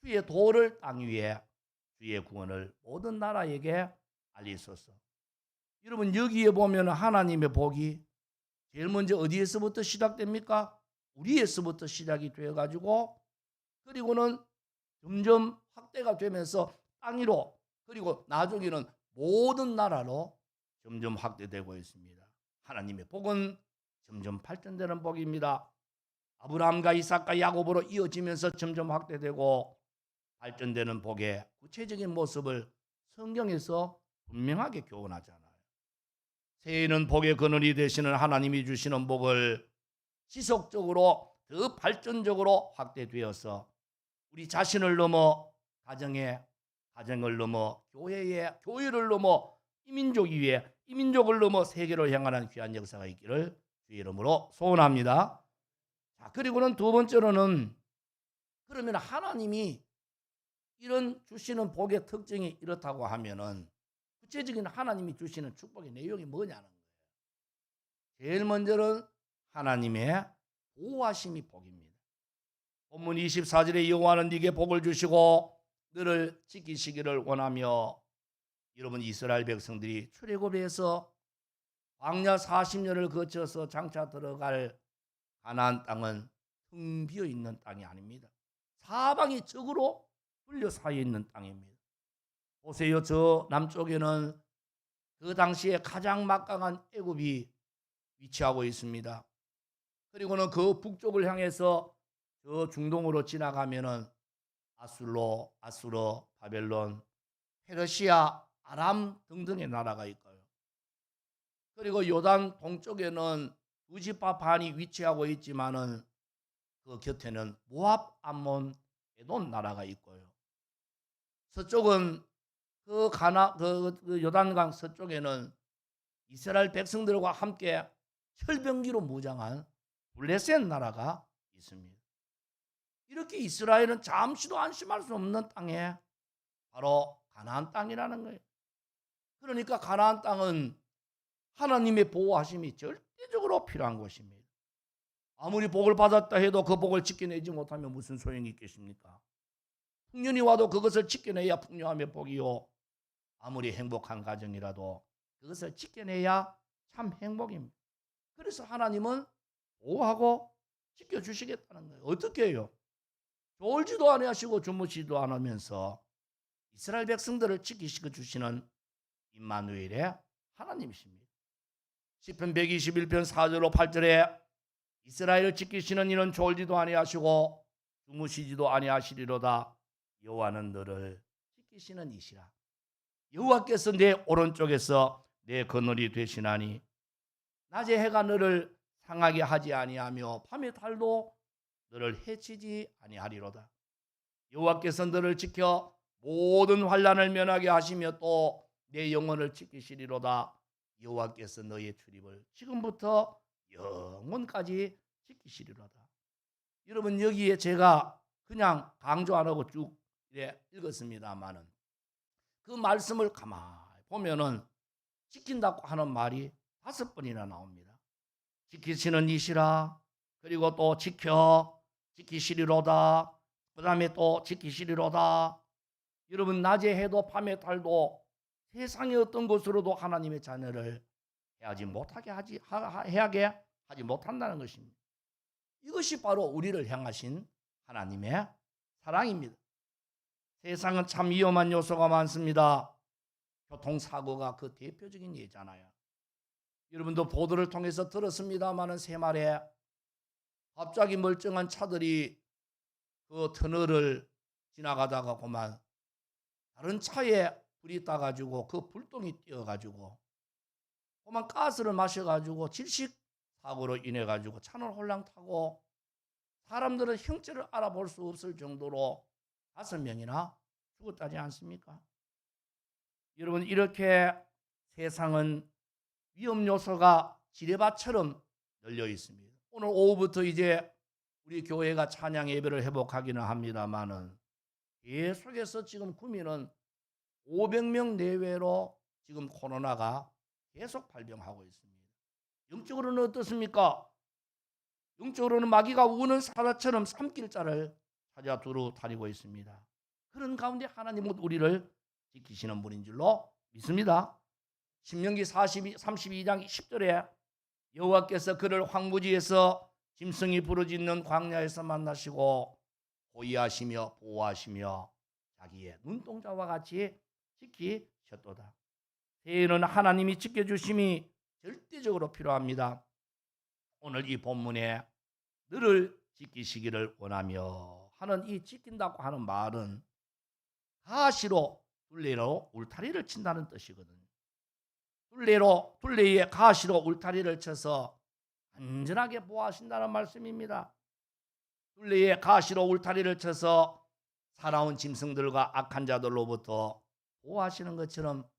주의 도를 땅 위에 주의 구원을 모든 나라에게 알리소서. 여러분, 여기에 보면 하나님의 복이 제일 먼저 어디에서부터 시작됩니까? 우리에서부터 시작이 되어가지고, 그리고는 점점 확대가 되면서 땅 위로, 그리고 나중에는 모든 나라로 점점 확대되고 있습니다. 하나님의 복은 점점 발전되는 복입니다. 아브라함과 이삭과 야곱으로 이어지면서 점점 확대되고 발전되는 복의 구체적인 모습을 성경에서 분명하게 교훈하잖아요. 새해에는 복의 근원이 되시는 하나님이 주시는 복을 지속적으로 더 발전적으로 확대되어서 우리 자신을 넘어 가정을 넘어 교회를 넘어 이민족 위에 이민족을 넘어 세계를 향하는 귀한 역사가 있기를 주의 이름으로 소원합니다. 자, 그리고는 두 번째로는, 그러면 하나님이 이런 주시는 복의 특징이 이렇다고 하면은 구체적인 하나님이 주시는 축복의 내용이 뭐냐는 거예요. 제일 먼저는 하나님의 보호하심이 복입니다. 본문 24절에 여호와는 네게 복을 주시고 너를 지키시기를 원하며, 여러분, 이스라엘 백성들이 출애굽에서 광야 40년을 거쳐서 장차 들어갈 가나안 땅은 텅 비어 있는 땅이 아닙니다. 사방이 적으로 둘러싸여 있는 땅입니다. 보세요, 저 남쪽에는 그 당시에 가장 막강한 애굽이 위치하고 있습니다. 그리고는 그 북쪽을 향해서 저 중동으로 지나가면은 아수르, 바벨론, 페르시아, 아람 등등의 나라가 있고요. 그리고 요단 동쪽에는 두 지파 반이 위치하고 있지만은 그 곁에는 모압, 암몬, 에돔 나라가 있고요. 서쪽은 그 요단강 서쪽에는 이스라엘 백성들과 함께 철병기로 무장한 블레셋 나라가 있습니다. 이렇게 이스라엘은 잠시도 안심할 수 없는 땅에 바로 가나안 땅이라는 거예요. 그러니까 가나안 땅은 하나님의 보호하심이 절대적으로 필요한 것입니다. 아무리 복을 받았다 해도 그 복을 지켜내지 못하면 무슨 소용이 있겠습니까? 풍년이 와도 그것을 지켜내야 풍요하며 복이요, 아무리 행복한 가정이라도 그것을 지켜내야 참 행복입니다. 그래서 하나님은 보호하고 지켜주시겠다는 거예요. 어떻게 해요? 졸지도 아니하시고 주무시지도 않으면서 이스라엘 백성들을 지키시고 주시는 임마누엘의 하나님이십니다. 시편 121편 4절로 8절에 이스라엘을 지키시는 이는 졸지도 아니하시고 주무시지도 아니하시리로다. 여호와는 너를 지키시는 이시라. 여호와께서 내 오른쪽에서 내 그늘이 되시나니 낮에 해가 너를 상하게 하지 아니하며 밤의 달도 너를 해치지 아니하리로다. 여호와께서 너를 지켜 모든 환난을 면하게 하시며 또 내 영혼을 지키시리로다. 여호와께서 너의 출입을 지금부터 영원까지 지키시리로다. 여러분, 여기에 제가 그냥 강조 안 하고 쭉 읽었습니다만은 그 말씀을 가만히 보면은 지킨다고 하는 말이 5번이나 나옵니다. 지키시는 이시라, 그리고 또 지키시리로다, 그 다음에 또 지키시리로다. 여러분, 낮에 해도 밤에 달도 세상의 어떤 것으로도 하나님의 자녀를 해하지 못한다는 것입니다. 이것이 바로 우리를 향하신 하나님의 사랑입니다. 세상은 참 위험한 요소가 많습니다. 교통사고가 그 대표적인 예잖아요. 여러분도 보도를 통해서 들었습니다마는 새말에 갑자기 멀쩡한 차들이 그 터널을 지나가다가 그만 다른 차에 불이 따가지고 그 불똥이 띄어가지고 그만 가스를 마셔가지고 질식 사고로 인해가지고 차를 홀랑 타고 사람들은 형체를 알아볼 수 없을 정도로 5명이나 죽었다지 않습니까? 여러분, 이렇게 세상은 위험 요소가 지뢰밭처럼 널려 있습니다. 오늘 오후부터 이제 우리 교회가 찬양 예배를 회복하기는 합니다만은 계속해서 지금 구민은 500명 내외로 지금 코로나가 계속 발병하고 있습니다. 영적으로는 어떻습니까? 영적으로는 마귀가 우는 사자처럼 산길자를 찾아 두루 다니고 있습니다. 그런 가운데 하나님은 우리를 지키시는 분인 줄로 믿습니다. 신명기 32장 10절에 여호와께서 그를 황무지에서 짐승이 부르짖는 광야에서 만나시고 보위하시며 보호하시며 자기의 눈동자와 같이 지키셨도다. 새해에는 하나님이 지켜주심이 절대적으로 필요합니다. 오늘 이 본문에 너를 지키시기를 원하며 하는 이 지킨다고 하는 말은 가시로 둘레로 울타리를 친다는 뜻이거든요. 둘레에 가시로 울타리를 쳐서 안전하게 보호하신다는 말씀입니다. 둘레에 가시로 울타리를 쳐서 살아온 짐승들과 악한 자들로부터 보호하시는 것처럼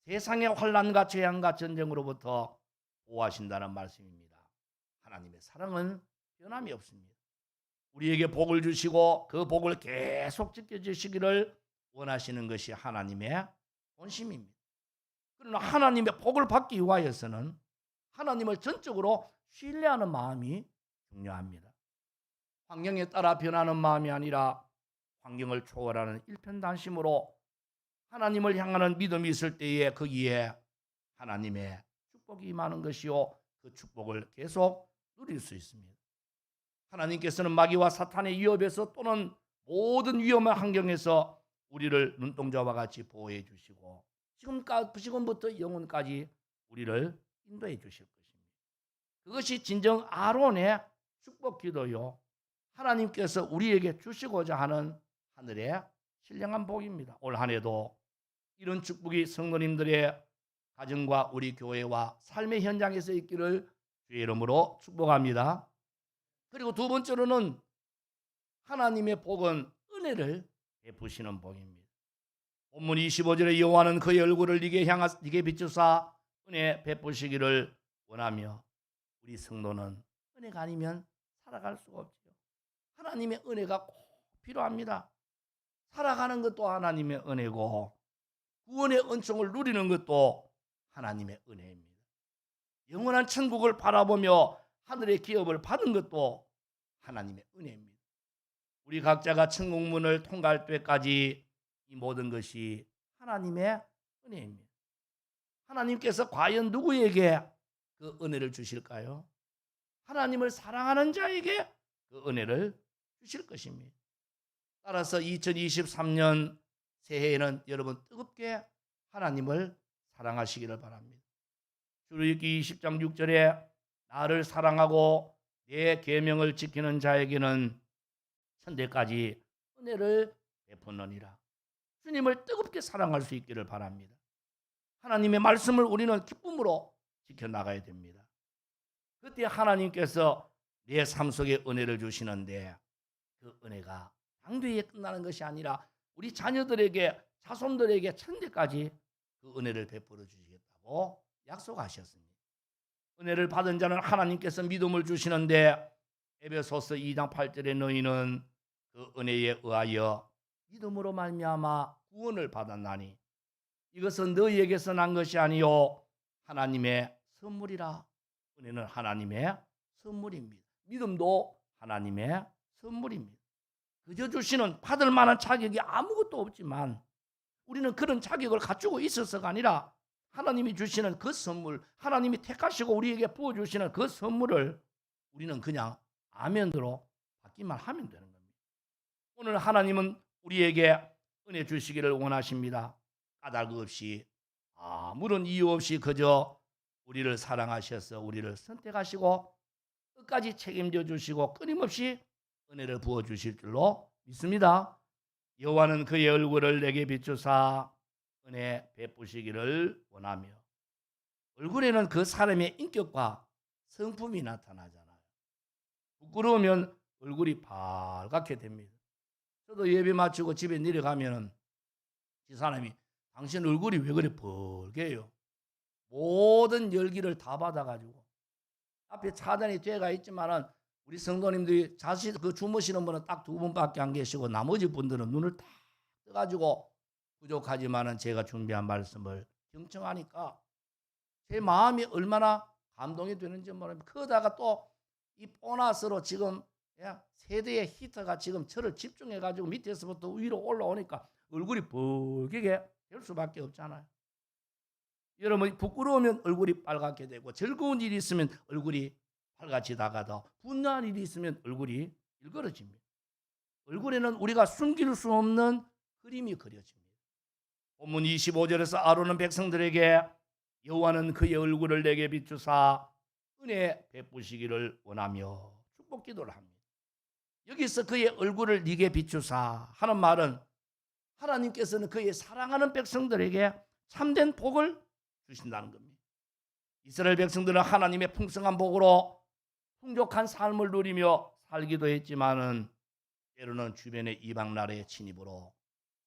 세상의 환난과 재앙과 전쟁으로부터 보호하신다는 말씀입니다. 하나님의 사랑은 변함이 없습니다. 우리에게 복을 주시고 그 복을 계속 지켜주시기를 원하시는 것이 하나님의 본심입니다. 그러나 하나님의 복을 받기 위하여서는 하나님을 전적으로 신뢰하는 마음이 중요합니다. 환경에 따라 변하는 마음이 아니라 환경을 초월하는 일편단심으로 하나님을 향하는 믿음이 있을 때에 거기에 하나님의 축복이 임하는 것이요, 그 축복을 계속 누릴 수 있습니다. 하나님께서는 마귀와 사탄의 위협에서 또는 모든 위험한 환경에서 우리를 눈동자와 같이 보호해 주시고 지금부터 영원까지 우리를 인도해 주실 것입니다. 그것이 진정 아론의 축복 기도요, 하나님께서 우리에게 주시고자 하는 하늘의 신령한 복입니다. 올 한 해도 이런 축복이 성도님들의 가정과 우리 교회와 삶의 현장에서 있기를 주의 이름으로 축복합니다. 그리고 두 번째로는 하나님의 복은 은혜를 베푸시는 복입니다. 본문 25절에 여호와는 그의 얼굴을 네게 비추사 은혜 베푸시기를 원하며, 우리 성도는 은혜가 아니면 살아갈 수가 없죠. 하나님의 은혜가 꼭 필요합니다. 살아가는 것도 하나님의 은혜고 구원의 은총을 누리는 것도 하나님의 은혜입니다. 영원한 천국을 바라보며 하늘의 기업을 받은 것도 하나님의 은혜입니다. 우리 각자가 천국문을 통과할 때까지 이 모든 것이 하나님의 은혜입니다. 하나님께서 과연 누구에게 그 은혜를 주실까요? 하나님을 사랑하는 자에게 그 은혜를 주실 것입니다. 따라서 2023년 새해에는 여러분 뜨겁게 하나님을 사랑하시기를 바랍니다. 출애굽기 20장 6절에 나를 사랑하고 내 계명을 지키는 자에게는 천대까지 은혜를 베푸느니라. 주님을 뜨겁게 사랑할 수 있기를 바랍니다. 하나님의 말씀을 우리는 기쁨으로 지켜나가야 됩니다. 그때 하나님께서 내 삶 속에 은혜를 주시는데 그 은혜가 당대에 끝나는 것이 아니라 우리 자녀들에게 자손들에게 천대까지 그 은혜를 베풀어 주시겠다고 약속하셨습니다. 은혜를 받은 자는 하나님께서 믿음을 주시는데 에베소서 2장 8절에 너희는 그 은혜에 의하여 믿음으로 말미암아 구원을 받았나니 이것은 너희에게서 난 것이 아니요 하나님의 선물이라. 은혜는 하나님의 선물입니다. 믿음도 하나님의 선물입니다. 그저 주시는 받을 만한 자격이 아무것도 없지만 우리는 그런 자격을 갖추고 있어서가 아니라 하나님이 주시는 그 선물, 하나님이 택하시고 우리에게 부어주시는 그 선물을 우리는 그냥 아멘으로 받기만 하면 되는 겁니다. 오늘 하나님은 우리에게 은혜 주시기를 원하십니다. 까닭 없이 아무런 이유 없이 그저 우리를 사랑하셔서 우리를 선택하시고 끝까지 책임져 주시고 끊임없이 은혜를 부어 주실 줄로 믿습니다. 여호와는 그의 얼굴을 내게 비추사 은혜 베푸시기를 원하며. 얼굴에는 그 사람의 인격과 성품이 나타나잖아요. 부끄러우면 얼굴이 빨갛게 됩니다. 저도 예배 마치고 집에 내려가면은 이 사람이 당신 얼굴이 왜 그래 벌게요? 모든 열기를 다 받아가지고 앞에 차단이 죄가 있지만은 우리 성도님들이 자신 그 주무시는 분은 딱 2분밖에 안 계시고 나머지 분들은 눈을 딱 떠가지고 부족하지만은 제가 준비한 말씀을 경청하니까 제 마음이 얼마나 감동이 되는지 모릅니다. 그러다가 또 이 보너스로 지금 세대의 히터가 지금 저를 집중해가지고 밑에서부터 위로 올라오니까 얼굴이 벌게 될 수밖에 없잖아요. 여러분 부끄러우면 얼굴이 빨갛게 되고 즐거운 일이 있으면 얼굴이 밝아지다가도 분노한 일이 있으면 얼굴이 일그러집니다. 얼굴에는 우리가 숨길 수 없는 그림이 그려집니다. 본문 25절에서 아론은 백성들에게 여호와는 그의 얼굴을 내게 비추사 은혜 베푸시기를 원하며 축복 기도를 합니다. 여기서 그의 얼굴을 네게 비추사 하는 말은 하나님께서는 그의 사랑하는 백성들에게 참된 복을 주신다는 겁니다. 이스라엘 백성들은 하나님의 풍성한 복으로 풍족한 삶을 누리며 살기도 했지만은 때로는 주변의 이방 나라의 침입으로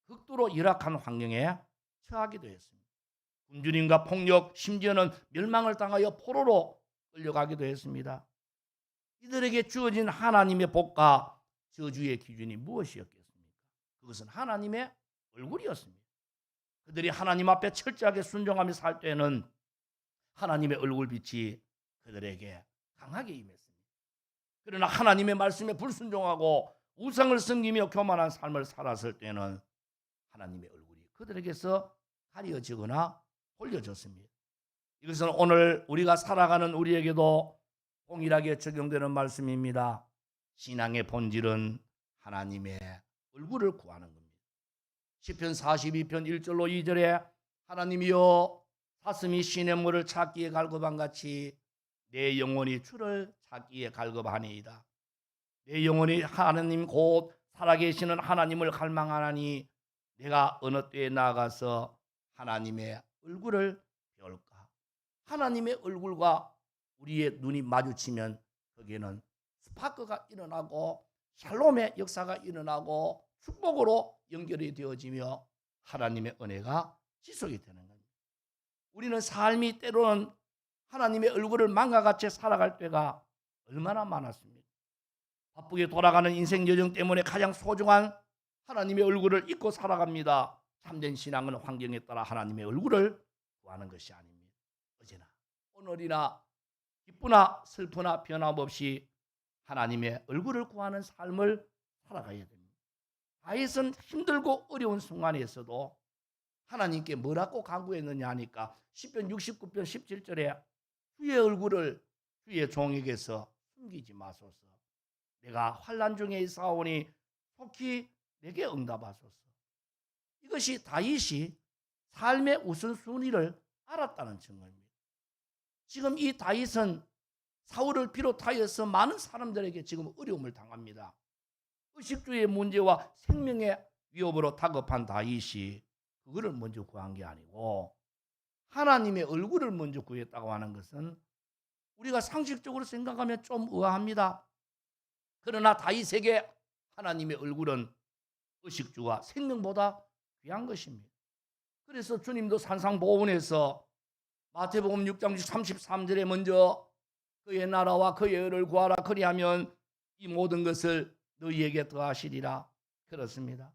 극도로 열악한 환경에 처하기도 했습니다. 굶주림과 폭력, 심지어는 멸망을 당하여 포로로 끌려가기도 했습니다. 이들에게 주어진 하나님의 복과 저주의 기준이 무엇이었겠습니까? 그것은 하나님의 얼굴이었습니다. 그들이 하나님 앞에 철저하게 순종하며 살 때는 하나님의 얼굴빛이 그들에게 강하게 임했습니다. 그러나 하나님의 말씀에 불순종하고 우상을 섬기며 교만한 삶을 살았을 때는 하나님의 얼굴이 그들에게서 가려지거나 돌려졌습니다. 이것은 오늘 우리가 살아가는 우리에게도 동일하게 적용되는 말씀입니다. 신앙의 본질은 하나님의 얼굴을 구하는 겁니다. 시편 42편 1절로 2절에 하나님이여 사슴이 시냇물을 찾기에 갈급한 같이 내 영혼이 주를 찾기에 갈급하니이다. 내 영혼이 하나님 곧 살아계시는 하나님을 갈망하나니 내가 어느 때에 나아가서 하나님의 얼굴을 배울까. 하나님의 얼굴과 우리의 눈이 마주치면 거기에는 스파크가 일어나고 샬롬의 역사가 일어나고 축복으로 연결이 되어지며 하나님의 은혜가 지속이 되는 겁니다. 우리는 삶이 때로는 하나님의 얼굴을 망가같이 살아갈 때가 얼마나 많았습니까? 바쁘게 돌아가는 인생 여정 때문에 가장 소중한 하나님의 얼굴을 잊고 살아갑니다. 참된 신앙은 환경에 따라 하나님의 얼굴을 구하는 것이 아닙니다. 어제나 오늘이나 기쁘나 슬프나 변함없이 하나님의 얼굴을 구하는 삶을 살아가야 됩니다. 다윗은 힘들고 어려운 순간에서도 하나님께 뭐라고 간구했느냐 하니까 시편 69편 17절에 주의 얼굴을 주의 종에게서 숨기지 마소서. 내가 환난 중에 있사오니 속히 내게 응답하소서. 이것이 다윗이 삶의 우선순위를 알았다는 증거입니다. 지금 이 다윗은 사울을 비롯하여서 많은 사람들에게 지금 어려움을 당합니다. 의식주의 문제와 생명의 위협으로 다급한 다윗이 그거를 먼저 구한 게 아니고 하나님의 얼굴을 먼저 구했다고 하는 것은 우리가 상식적으로 생각하면 좀 의아합니다. 그러나 다윗에게 하나님의 얼굴은 의식주와 생명보다 귀한 것입니다. 그래서 주님도 산상보훈에서 마태복음 6장 33절에 먼저 그의 나라와 그의 의를 구하라 그리하면 이 모든 것을 너희에게 더하시리라. 그렇습니다.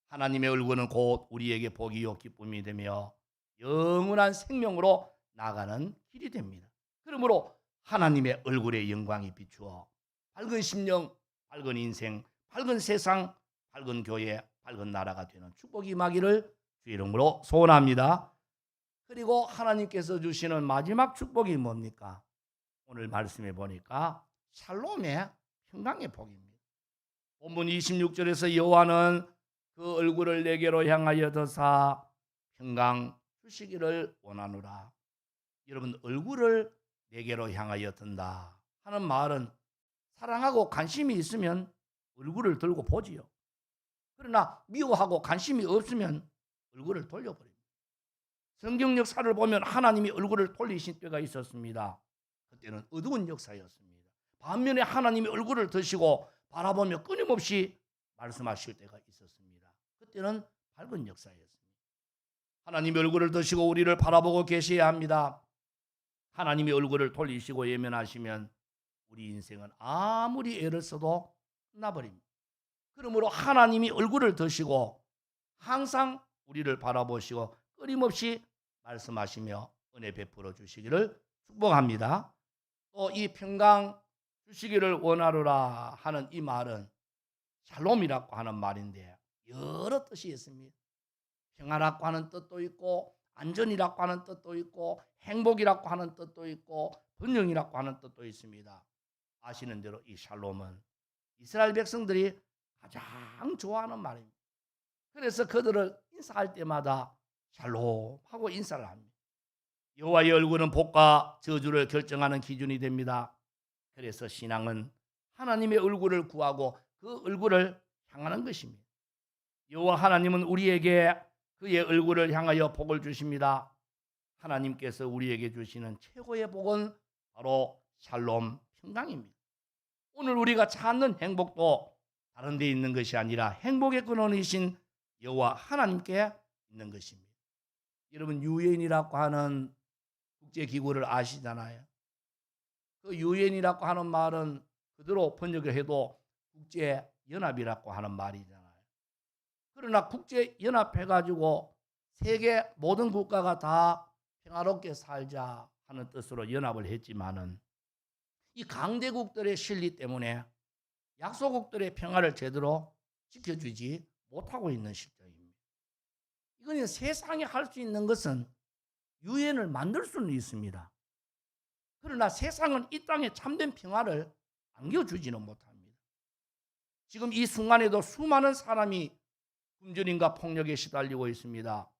하나님의 얼굴은 곧 우리에게 복이요 기쁨이 되며 영원한 생명으로 나가는 길이 됩니다. 그러므로 하나님의 얼굴의 영광이 비추어 밝은 심령, 밝은 인생, 밝은 세상, 밝은 교회, 밝은 나라가 되는 축복이 임하기를 주의 이름으로 소원합니다. 그리고 하나님께서 주시는 마지막 축복이 뭡니까? 오늘 말씀해 보니까 샬롬의 평강의 복입니다. 본문 26절에서 여호와는 그 얼굴을 내게로 향하여 드사 평강 주시기를 원하노라. 여러분, 얼굴을 내게로 향하여 든다 하는 말은 사랑하고 관심이 있으면 얼굴을 들고 보지요. 그러나 미워하고 관심이 없으면 얼굴을 돌려버립니다. 성경 역사를 보면 하나님이 얼굴을 돌리신 때가 있었습니다. 그때는 어두운 역사였습니다. 반면에 하나님이 얼굴을 드시고 바라보며 끊임없이 말씀하실 때가 있었습니다. 그때는 밝은 역사였습니다. 하나님의 얼굴을 드시고 우리를 바라보고 계셔야 합니다. 하나님의 얼굴을 돌리시고 예면하시면 우리 인생은 아무리 애를 써도 끝나버립니다. 그러므로 하나님이 얼굴을 드시고 항상 우리를 바라보시고 끊임없이 말씀하시며 은혜 베풀어 주시기를 축복합니다. 또 이 평강 주시기를 원하노라 하는 이 말은 샬롬이라고 하는 말인데 여러 뜻이 있습니다. 평화라고 하는 뜻도 있고 안전이라고 하는 뜻도 있고 행복이라고 하는 뜻도 있고 번영이라고 하는 뜻도 있습니다. 아시는 대로 이 샬롬은 이스라엘 백성들이 가장 좋아하는 말입니다. 그래서 그들을 인사할 때마다 샬롬 하고 인사를 합니다. 여호와의 얼굴은 복과 저주를 결정하는 기준이 됩니다. 그래서 신앙은 하나님의 얼굴을 구하고 그 얼굴을 향하는 것입니다. 여호와 하나님은 우리에게 그의 얼굴을 향하여 복을 주십니다. 하나님께서 우리에게 주시는 최고의 복은 바로 샬롬 평강입니다. 오늘 우리가 찾는 행복도 다른 데 있는 것이 아니라 행복의 근원이신 여호와 하나님께 있는 것입니다. 여러분, 유엔이라고 하는 국제기구를 아시잖아요. 그 유엔이라고 하는 말은 그대로 번역을 해도 국제연합이라고 하는 말이잖아요. 그러나 국제연합해가지고 세계 모든 국가가 다 평화롭게 살자 하는 뜻으로 연합을 했지만은 이 강대국들의 실리 때문에 약소국들의 평화를 제대로 지켜주지 못하고 있는 실정입니다. 이거는 세상에 할 수 있는 것은 유엔을 만들 수는 있습니다. 그러나 세상은 이 땅에 참된 평화를 안겨주지는 못합니다. 지금 이 순간에도 수많은 사람이 굶주림과 폭력에 시달리고 있습니다.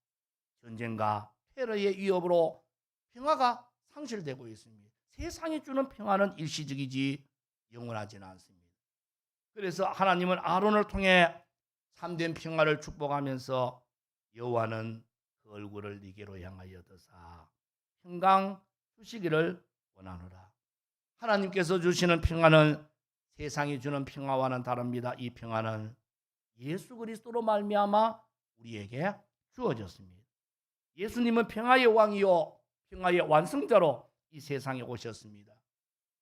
전쟁과 테러의 위협으로 평화가 상실되고 있습니다. 세상이 주는 평화는 일시적이지 영원하지는 않습니다. 그래서 하나님은 아론을 통해 참된 평화를 축복하면서 여호와는 그 얼굴을 네게로 향하여 드사 평강 주시기를 원하노라. 하나님께서 주시는 평화는 세상이 주는 평화와는 다릅니다. 이 평화는 예수 그리스도로 말미암아 우리에게 주어졌습니다. 예수님은 평화의 왕이요 평화의 완성자로 이 세상에 오셨습니다.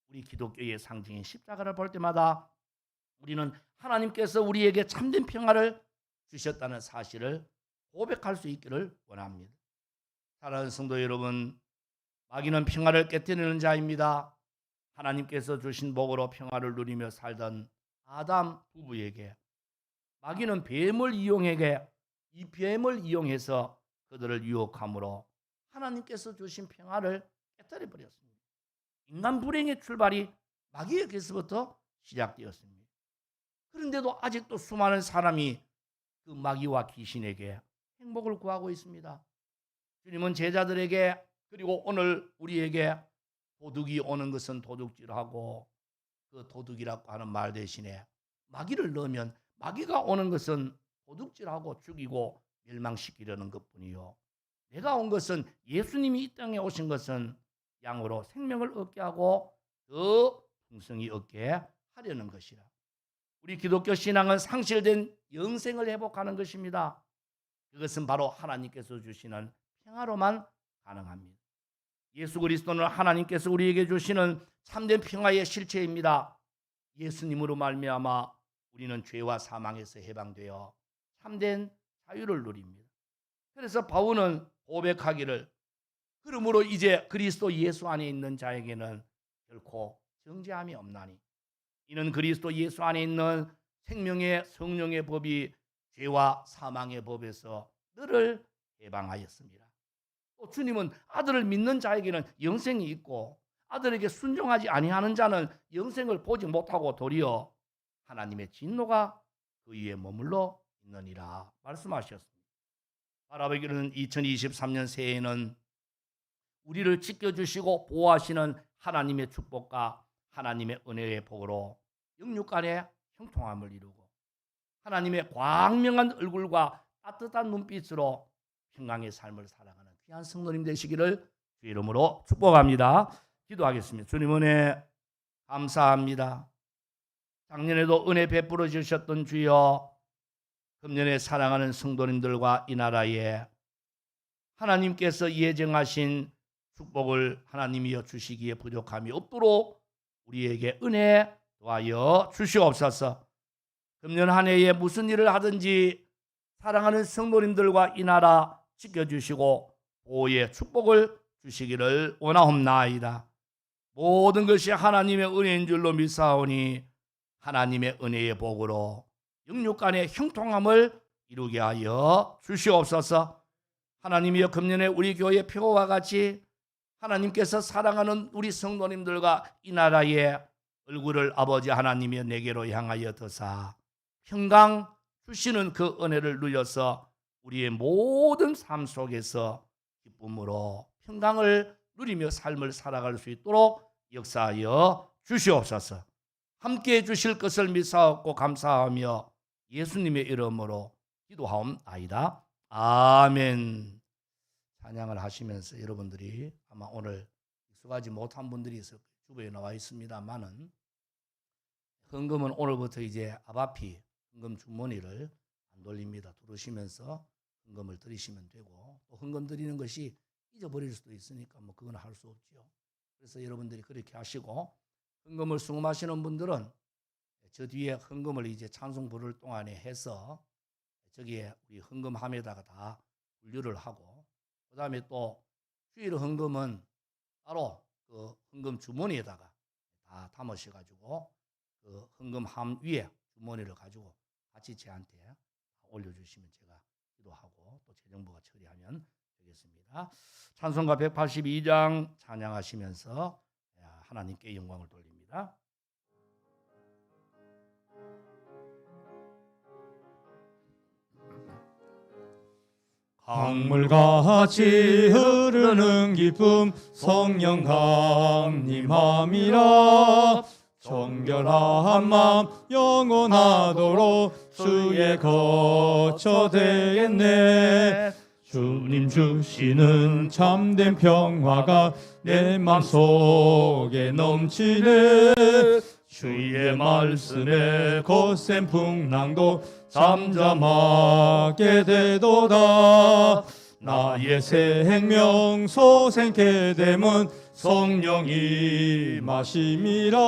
우리 기독교의 상징인 십자가를 볼 때마다 우리는 하나님께서 우리에게 참된 평화를 주셨다는 사실을 고백할 수 있기를 원합니다. 사랑하는 성도 여러분, 마귀는 평화를 깨뜨리는 자입니다. 하나님께서 주신 복으로 평화를 누리며 살던 아담 부부에게 마귀는 이 뱀을 이용해서 그들을 유혹함으로 하나님께서 주신 평화를 깨뜨려 버렸습니다. 인간 불행의 출발이 마귀에게서부터 시작되었습니다. 그런데도 아직도 수많은 사람이 그 마귀와 귀신에게 행복을 구하고 있습니다. 주님은 제자들에게 그리고 오늘 우리에게 도둑이 오는 것은 도둑질하고 그 도둑이라고 하는 말 대신에 마귀를 넣으면 마귀가 오는 것은 도둑질하고 죽이고 멸망시키려는 것뿐이요. 내가 온 것은 예수님이 이 땅에 오신 것은 양으로 생명을 얻게 하고 더 풍성히 얻게 하려는 것이라. 우리 기독교 신앙은 상실된 영생을 회복하는 것입니다. 그것은 바로 하나님께서 주시는 평화로만 가능합니다. 예수 그리스도는 하나님께서 우리에게 주시는 참된 평화의 실체입니다. 예수님으로 말미암아 우리는 죄와 사망에서 해방되어 참된 자유를 누립니다. 그래서 바울은 고백하기를 그러므로 이제 그리스도 예수 안에 있는 자에게는 결코 정죄함이 없나니 이는 그리스도 예수 안에 있는 생명의 성령의 법이 죄와 사망의 법에서 너를 해방하였습니다. 또 주님은 아들을 믿는 자에게는 영생이 있고 아들에게 순종하지 아니하는 자는 영생을 보지 못하고 도리어 하나님의 진노가 그 위에 머물러 있느니라 말씀하셨습니다. 바라보기로는 2023년 새해에는 우리를 지켜주시고 보호하시는 하나님의 축복과 하나님의 은혜의 복으로 영육간의 형통함을 이루고 하나님의 광명한 얼굴과 따뜻한 눈빛으로 평강의 삶을 살아가는 귀한 성도님 되시기를 주 이름으로 축복합니다. 기도하겠습니다. 주님 은혜 감사합니다. 작년에도 은혜 베풀어 주셨던 주여, 금년에 사랑하는 성도님들과 이 나라에 하나님께서 예정하신 축복을 하나님이여 주시기에 부족함이 없도록 우리에게 은혜 도와여 주시옵소서. 금년 한 해에 무슨 일을 하든지 사랑하는 성도님들과 이 나라 지켜주시고 보호의 축복을 주시기를 원하옵나이다. 모든 것이 하나님의 은혜인 줄로 믿사오니 하나님의 은혜의 복으로 영육간의 형통함을 이루게 하여 주시옵소서. 하나님이여 금년에 우리 교회 표와 같이 하나님께서 사랑하는 우리 성도님들과 이 나라의 얼굴을 아버지 하나님이여 내게로 향하여 드사 평강 주시는 그 은혜를 누려서 우리의 모든 삶 속에서 기쁨으로 평강을 누리며 삶을 살아갈 수 있도록 역사하여 주시옵소서. 함께해 주실 것을 믿사옵고 감사하며 예수님의 이름으로 기도하옵나이다. 아멘. 찬양을 하시면서 여러분들이 아마 오늘 익숙하지 못한 분들이 있을 주변에 나와 있습니다만은 헌금은 오늘부터 이제 아바피 헌금 주머니를 안 돌립니다. 들으시면서 헌금을 드리시면 되고 또 헌금 드리는 것이 잊어버릴 수도 있으니까 뭐 그건 할 수 없죠. 그래서 여러분들이 그렇게 하시고 헌금을 수금하시는 분들은 저 뒤에 헌금을 이제 찬송 부를 동안에 해서 저기에 우리 헌금함에다가 다 분류를 하고 그 다음에 또 주일 헌금은 따로 그 헌금 주머니에다가 다 담으셔가지고 그 헌금함 위에 주머니를 가지고 같이 저한테 올려주시면 제가 기도하고 또 재정부가 처리하면 되겠습니다. 찬송가 182장 찬양하시면서 하나님께 영광을 돌립니다. 강물같이 흐르는 기쁨 성령 강림함이라 정결한 마음 영원하도록 주의 거처 되겠네. 주님 주시는 참된 평화가 내 맘속에 넘치네. 주의 말씀에 거센 풍랑도 잠잠하게 되도다. 나의 생명 소생케 됨은 성령이 마심이라.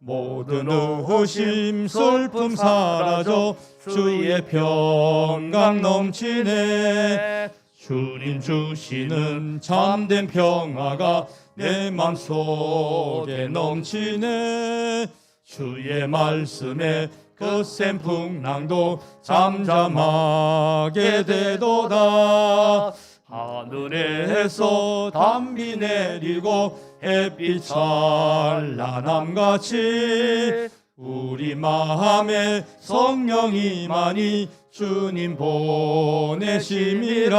모든 의심 슬픔 사라져 주의 평강 넘치네. 주님 주시는 참된 평화가 내 맘속에 넘치네. 주의 말씀에 거센 풍랑도 잠잠하게 되도다. 하늘에서 담비 내리고 햇빛 찬란함같이 우리 마음에 성령이만이 주님 보내심이라.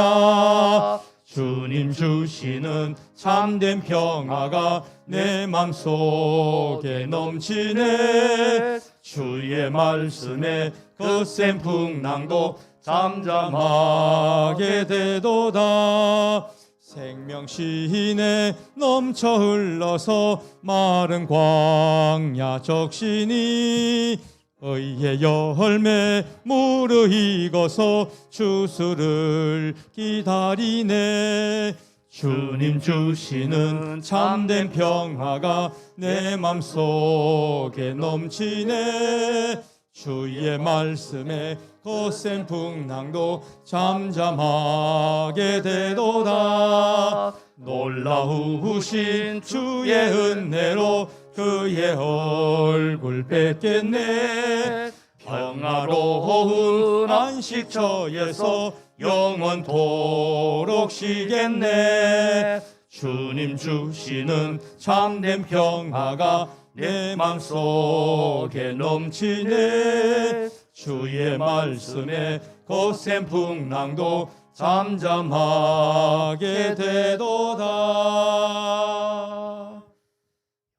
주님 주시는 참된 평화가 내 맘속에 넘치네. 주의 말씀에 거센 풍랑도 잠잠하게 되도다. 생명신에 넘쳐 흘러서 마른 광야 적시니 의의 열매 무르익어서 주수를 기다리네. 주님 주시는 참된 평화가 내 맘속에 넘치네. 주의 말씀에 거센 풍랑도 잠잠하게 되도다. 놀라우신 주의 은혜로 그의 얼굴 뵙겠네. 평화로운 안식처에서 영원토록 쉬겠네. 주님 주시는 참된 평화가 내 맘속에 넘치네. 주의 말씀에 거센 풍랑도 잠잠하게 되도다.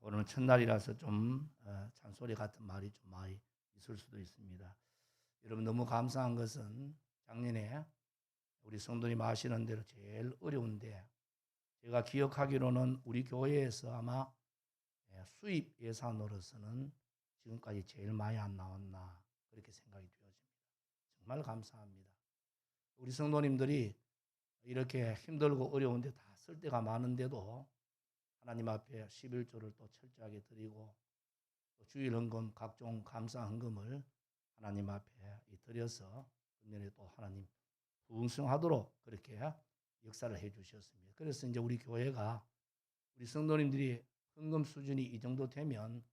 오늘 첫날이라서 좀 잔소리 같은 말이 좀 많이 있을 수도 있습니다. 여러분, 너무 감사한 것은 작년에 우리 성도님 아시는 대로 제일 어려운데, 제가 기억하기로는 우리 교회에서 아마 수입 예산으로서는 지금까지 제일 많이 안 나왔나 그렇게 생각이 되어집니다. 정말 감사합니다. 우리 성도님들이 이렇게 힘들고 어려운데 다 쓸 데가 많은데도 하나님 앞에 11조를 또 철저하게 드리고 또 주일 헌금 각종 감사 헌금을 하나님 앞에 드려서 금년에 또 하나님 부흥성하도록 그렇게 역사를 해 주셨습니다. 그래서 이제 우리 교회가 우리 성도님들이 헌금 수준이 이 정도 되면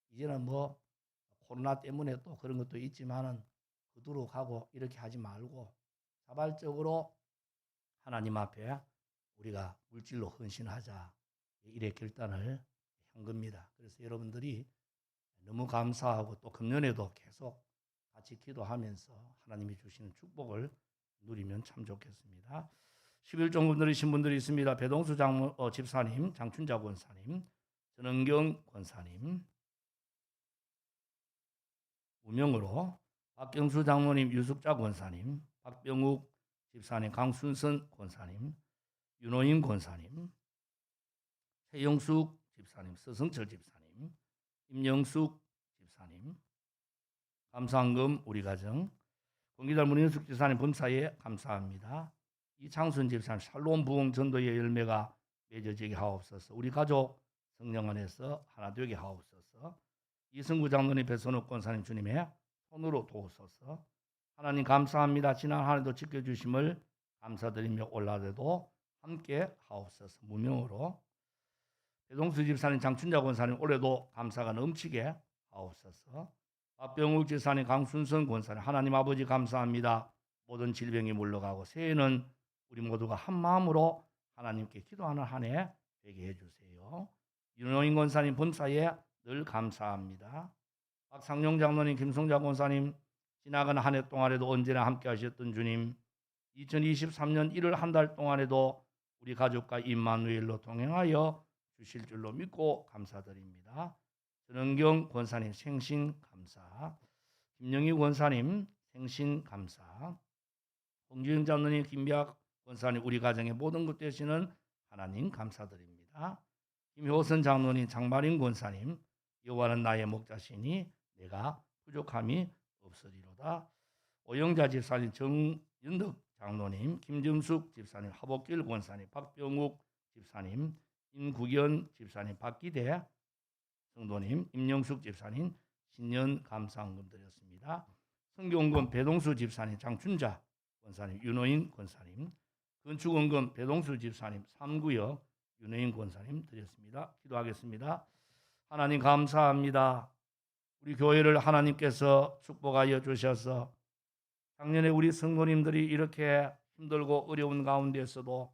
이제는 뭐 코로나 때문에 또 그런 것도 있지만은 그도록 하고 이렇게 하지 말고 자발적으로 하나님 앞에 우리가 물질로 헌신하자, 이래 결단을 한 겁니다. 그래서 여러분들이 너무 감사하고 또 금년에도 계속 같이 기도하면서 하나님이 주시는 축복을 누리면 참 좋겠습니다. 11종 누리신 분들이 있습니다. 배동수 집사님, 장춘자 권사님, 전은경 권사님, 무명으로 박경수 장로님, 유숙자 권사님, 박병욱 집사님, 강순선 권사님, 윤호인 권사님, 최영숙 집사님, 서성철 집사님, 임영숙 집사님, 감사헌금 우리 가정, 공기달 문인숙 집사님 범사에 감사합니다. 이창순 집사님, 샬롬 부흥 전도의 열매가 맺어지게 하옵소서. 우리 가족 성령 안에서 하나 되게 하옵소서. 이승구 장로님, 배선욱 권사님, 주님의 손으로 도우소서. 하나님 감사합니다. 지난 한 해도 지켜주심을 감사드리며 올라래도 함께 하옵소서. 무명으로 배동수 집사님, 장춘자 권사님, 올해도 감사가 넘치게 하옵소서. 박병욱 집사님, 강순선 권사님, 하나님 아버지 감사합니다. 모든 질병이 물러가고 새해는 우리 모두가 한 마음으로 하나님께 기도하는 한 해 되게 해주세요. 윤호인 권사님 범사에 늘 감사합니다. 박상용 장로님, 김성자 권사님, 지나간 한 해 동안에도 언제나 함께 하셨던 주님, 2023년 1월 한 달 동안에도 우리 가족과 임마누엘로 동행하여 주실 줄로 믿고 감사드립니다. 전은경 권사님 생신 감사, 김영희 권사님 생신 감사, 홍주영 장로님, 김비학 권사님, 우리 가정의 모든 것 되시는 하나님 감사드립니다. 김효선 장로님, 장마린 권사님, 여호와는 나의 목자시니 내가 부족함이 없으리로다. 오영자 집사님, 정윤덕 장로님, 김정숙 집사님, 하복길 권사님, 박병욱 집사님, 임국연 집사님, 박기대 성도님, 임영숙 집사님 신년 감사헌금 드렸습니다. 성경헌금 배동수 집사님, 장춘자 권사님, 윤호인 권사님, 건축헌금 배동수 집사님, 3구역 윤호인 권사님 드렸습니다. 기도하겠습니다. 하나님 감사합니다. 우리 교회를 하나님께서 축복하여 주셔서 작년에 우리 성도님들이 이렇게 힘들고 어려운 가운데서도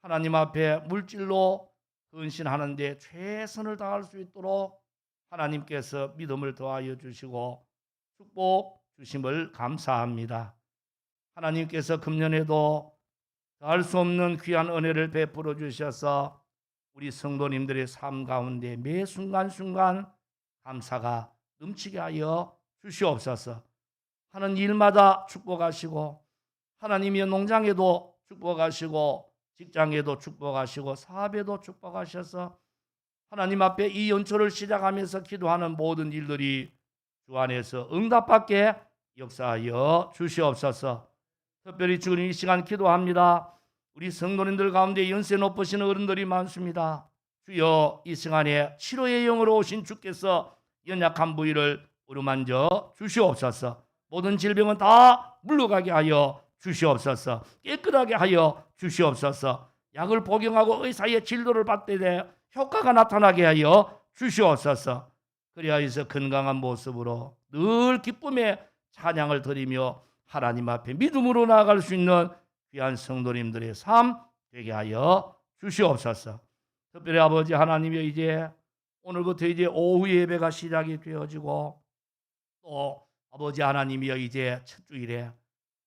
하나님 앞에 물질로 헌신하는 데 최선을 다할 수 있도록 하나님께서 믿음을 더하여 주시고 축복 주심을 감사합니다. 하나님께서 금년에도 더할 수 없는 귀한 은혜를 베풀어 주셔서 우리 성도님들의 삶 가운데 매 순간순간 감사가 넘치게 하여 주시옵소서. 하는 일마다 축복하시고 하나님의 농장에도 축복하시고 직장에도 축복하시고 사업에도 축복하셔서 하나님 앞에 이 연초를 시작하면서 기도하는 모든 일들이 주 안에서 응답받게 역사하여 주시옵소서. 특별히 주님 이 시간 기도합니다. 우리 성도님들 가운데 연세 높으신 어른들이 많습니다. 주여 이 시간에 치료의 영으로 오신 주께서 연약한 부위를 어루만져 주시옵소서. 모든 질병은 다 물러가게 하여 주시옵소서. 깨끗하게 하여 주시옵소서. 약을 복용하고 의사의 진료를 받게 돼 효과가 나타나게 하여 주시옵소서. 그리하여서 건강한 모습으로 늘 기쁨의 찬양을 드리며 하나님 앞에 믿음으로 나아갈 수 있는 귀한 성도님들의 삶 되게 하여 주시옵소서. 특별히 아버지 하나님이 이제 오늘부터 이제 오후 예배가 시작이 되어지고 또 아버지 하나님이여 이제 첫 주일에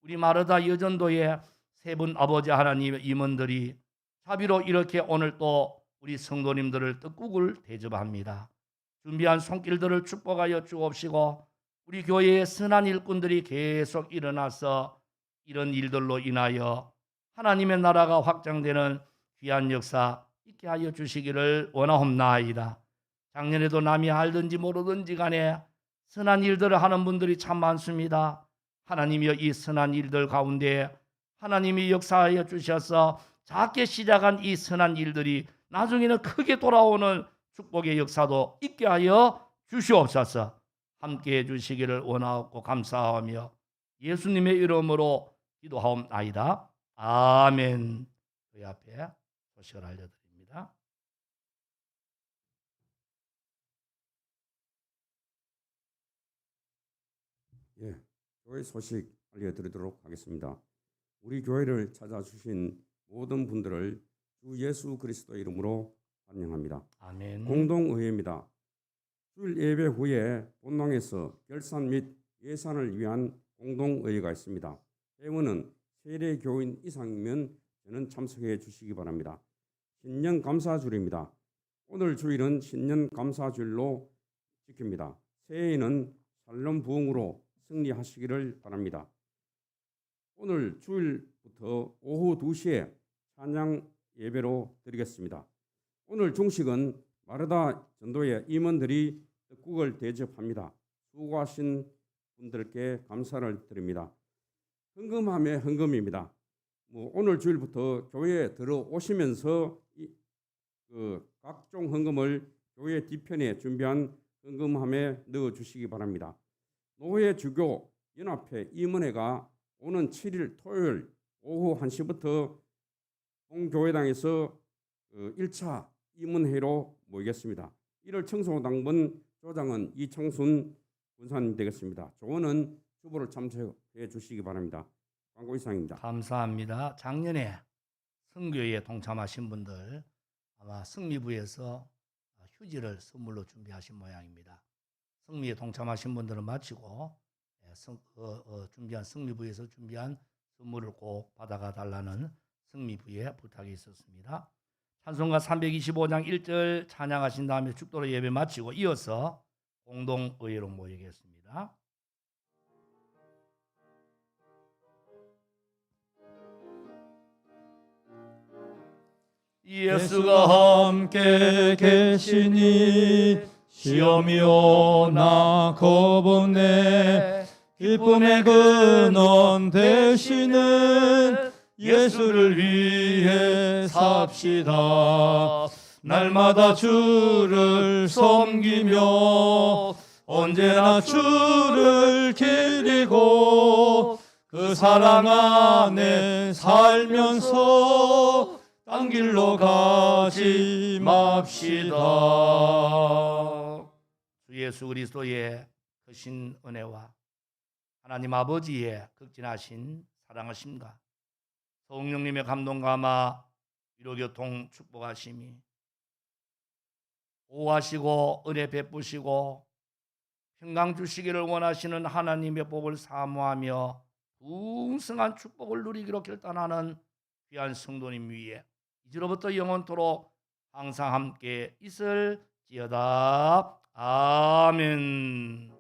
우리 마르다 여전도의 세 분 아버지 하나님의 임원들이 자비로 이렇게 오늘 또 우리 성도님들을 떡국을 대접합니다. 준비한 손길들을 축복하여 주옵시고 우리 교회의 선한 일꾼들이 계속 일어나서 이런 일들로 인하여 하나님의 나라가 확장되는 귀한 역사 있게 하여 주시기를 원하옵나이다. 작년에도 남이 알든지 모르든지 간에 선한 일들을 하는 분들이 참 많습니다. 하나님이여 이 선한 일들 가운데 하나님이 역사하여 주셔서 작게 시작한 이 선한 일들이 나중에는 크게 돌아오는 축복의 역사도 있게 하여 주시옵소서. 함께해 주시기를 원하옵고 감사하며 예수님의 이름으로 기도하옵나이다. 아멘. 그 앞에 소식을 알려드립니다. 예, 교회 소식 알려드리도록 하겠습니다. 우리 교회를 찾아주신 모든 분들을 주 예수 그리스도 이름으로 환영합니다. 아멘. 공동의회입니다. 주일 예배 후에 본당에서 결산 및 예산을 위한 공동의회가 있습니다. 회원은 세례 교인 이상이면 저는 참석해 주시기 바랍니다. 신년 감사주일입니다. 오늘 주일은 신년 감사주일로 지킵니다. 새해에는 샬롬 부흥으로 승리하시기를 바랍니다. 오늘 주일부터 오후 2시에 찬양 예배로 드리겠습니다. 오늘 중식은 마르다 전도의 임원들이 떡국을 대접합니다. 수고하신 분들께 감사를 드립니다. 헌금함의 헌금입니다. 오늘 주일부터 교회에 들어오시면서 각종 헌금을 교회 뒤편에 준비한 헌금함에 넣어주시기 바랍니다. 노회 주교 연합회 임원회가 오는 7일 토요일 오후 1시부터 동교회당에서 1차 임원회로 모이겠습니다. 1월 청소당번 조장은 이창순 군사님 되겠습니다. 조언은 주보를 참석해 주시기 바랍니다. 광고 이상입니다. 감사합니다. 작년에 성교회에 동참하신 분들 아마 성미부에서 휴지를 선물로 준비하신 모양입니다. 성미에 동참하신 분들은 마치고 준비한 성미부에서 준비한 선물을 꼭 받아가 달라는 성미부에 부탁이 있었습니다. 찬송가 325장 1절 찬양하신 다음에 축도로 예배 마치고 이어서 공동의회로 모이겠습니다. 예수가 함께 계시니 시험이 오나 겁없네. 기쁨의 근원 되시는 예수를 위해 삽시다. 날마다 주를 섬기며 언제나 주를 기리고 그 사랑 안에 살면서 딴 길로 가지 맙시다. 주 예수 그리스도의 크신 은혜와 하나님 아버지의 극진하신 사랑하심과 성령님의 감동 감화 위로교통 축복하심이 보호하시고 은혜 베푸시고 평강 주시기를 원하시는 하나님의 복을 사모하며 풍성한 축복을 누리기로 결단하는 귀한 성도님 위에 이제로부터 영원토록 항상 함께 있을지어다. 아멘.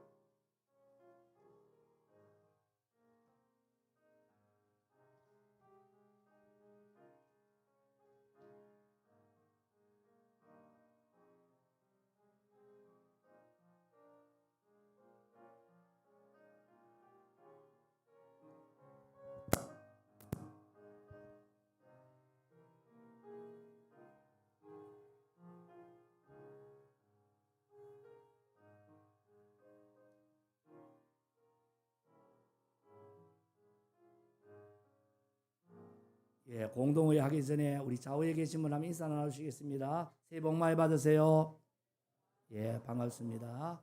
예, 공동회 하기 전에 우리 좌우에 계신 분 한번 인사 나누시겠습니다. 새해 복 많이 받으세요. 예, 반갑습니다.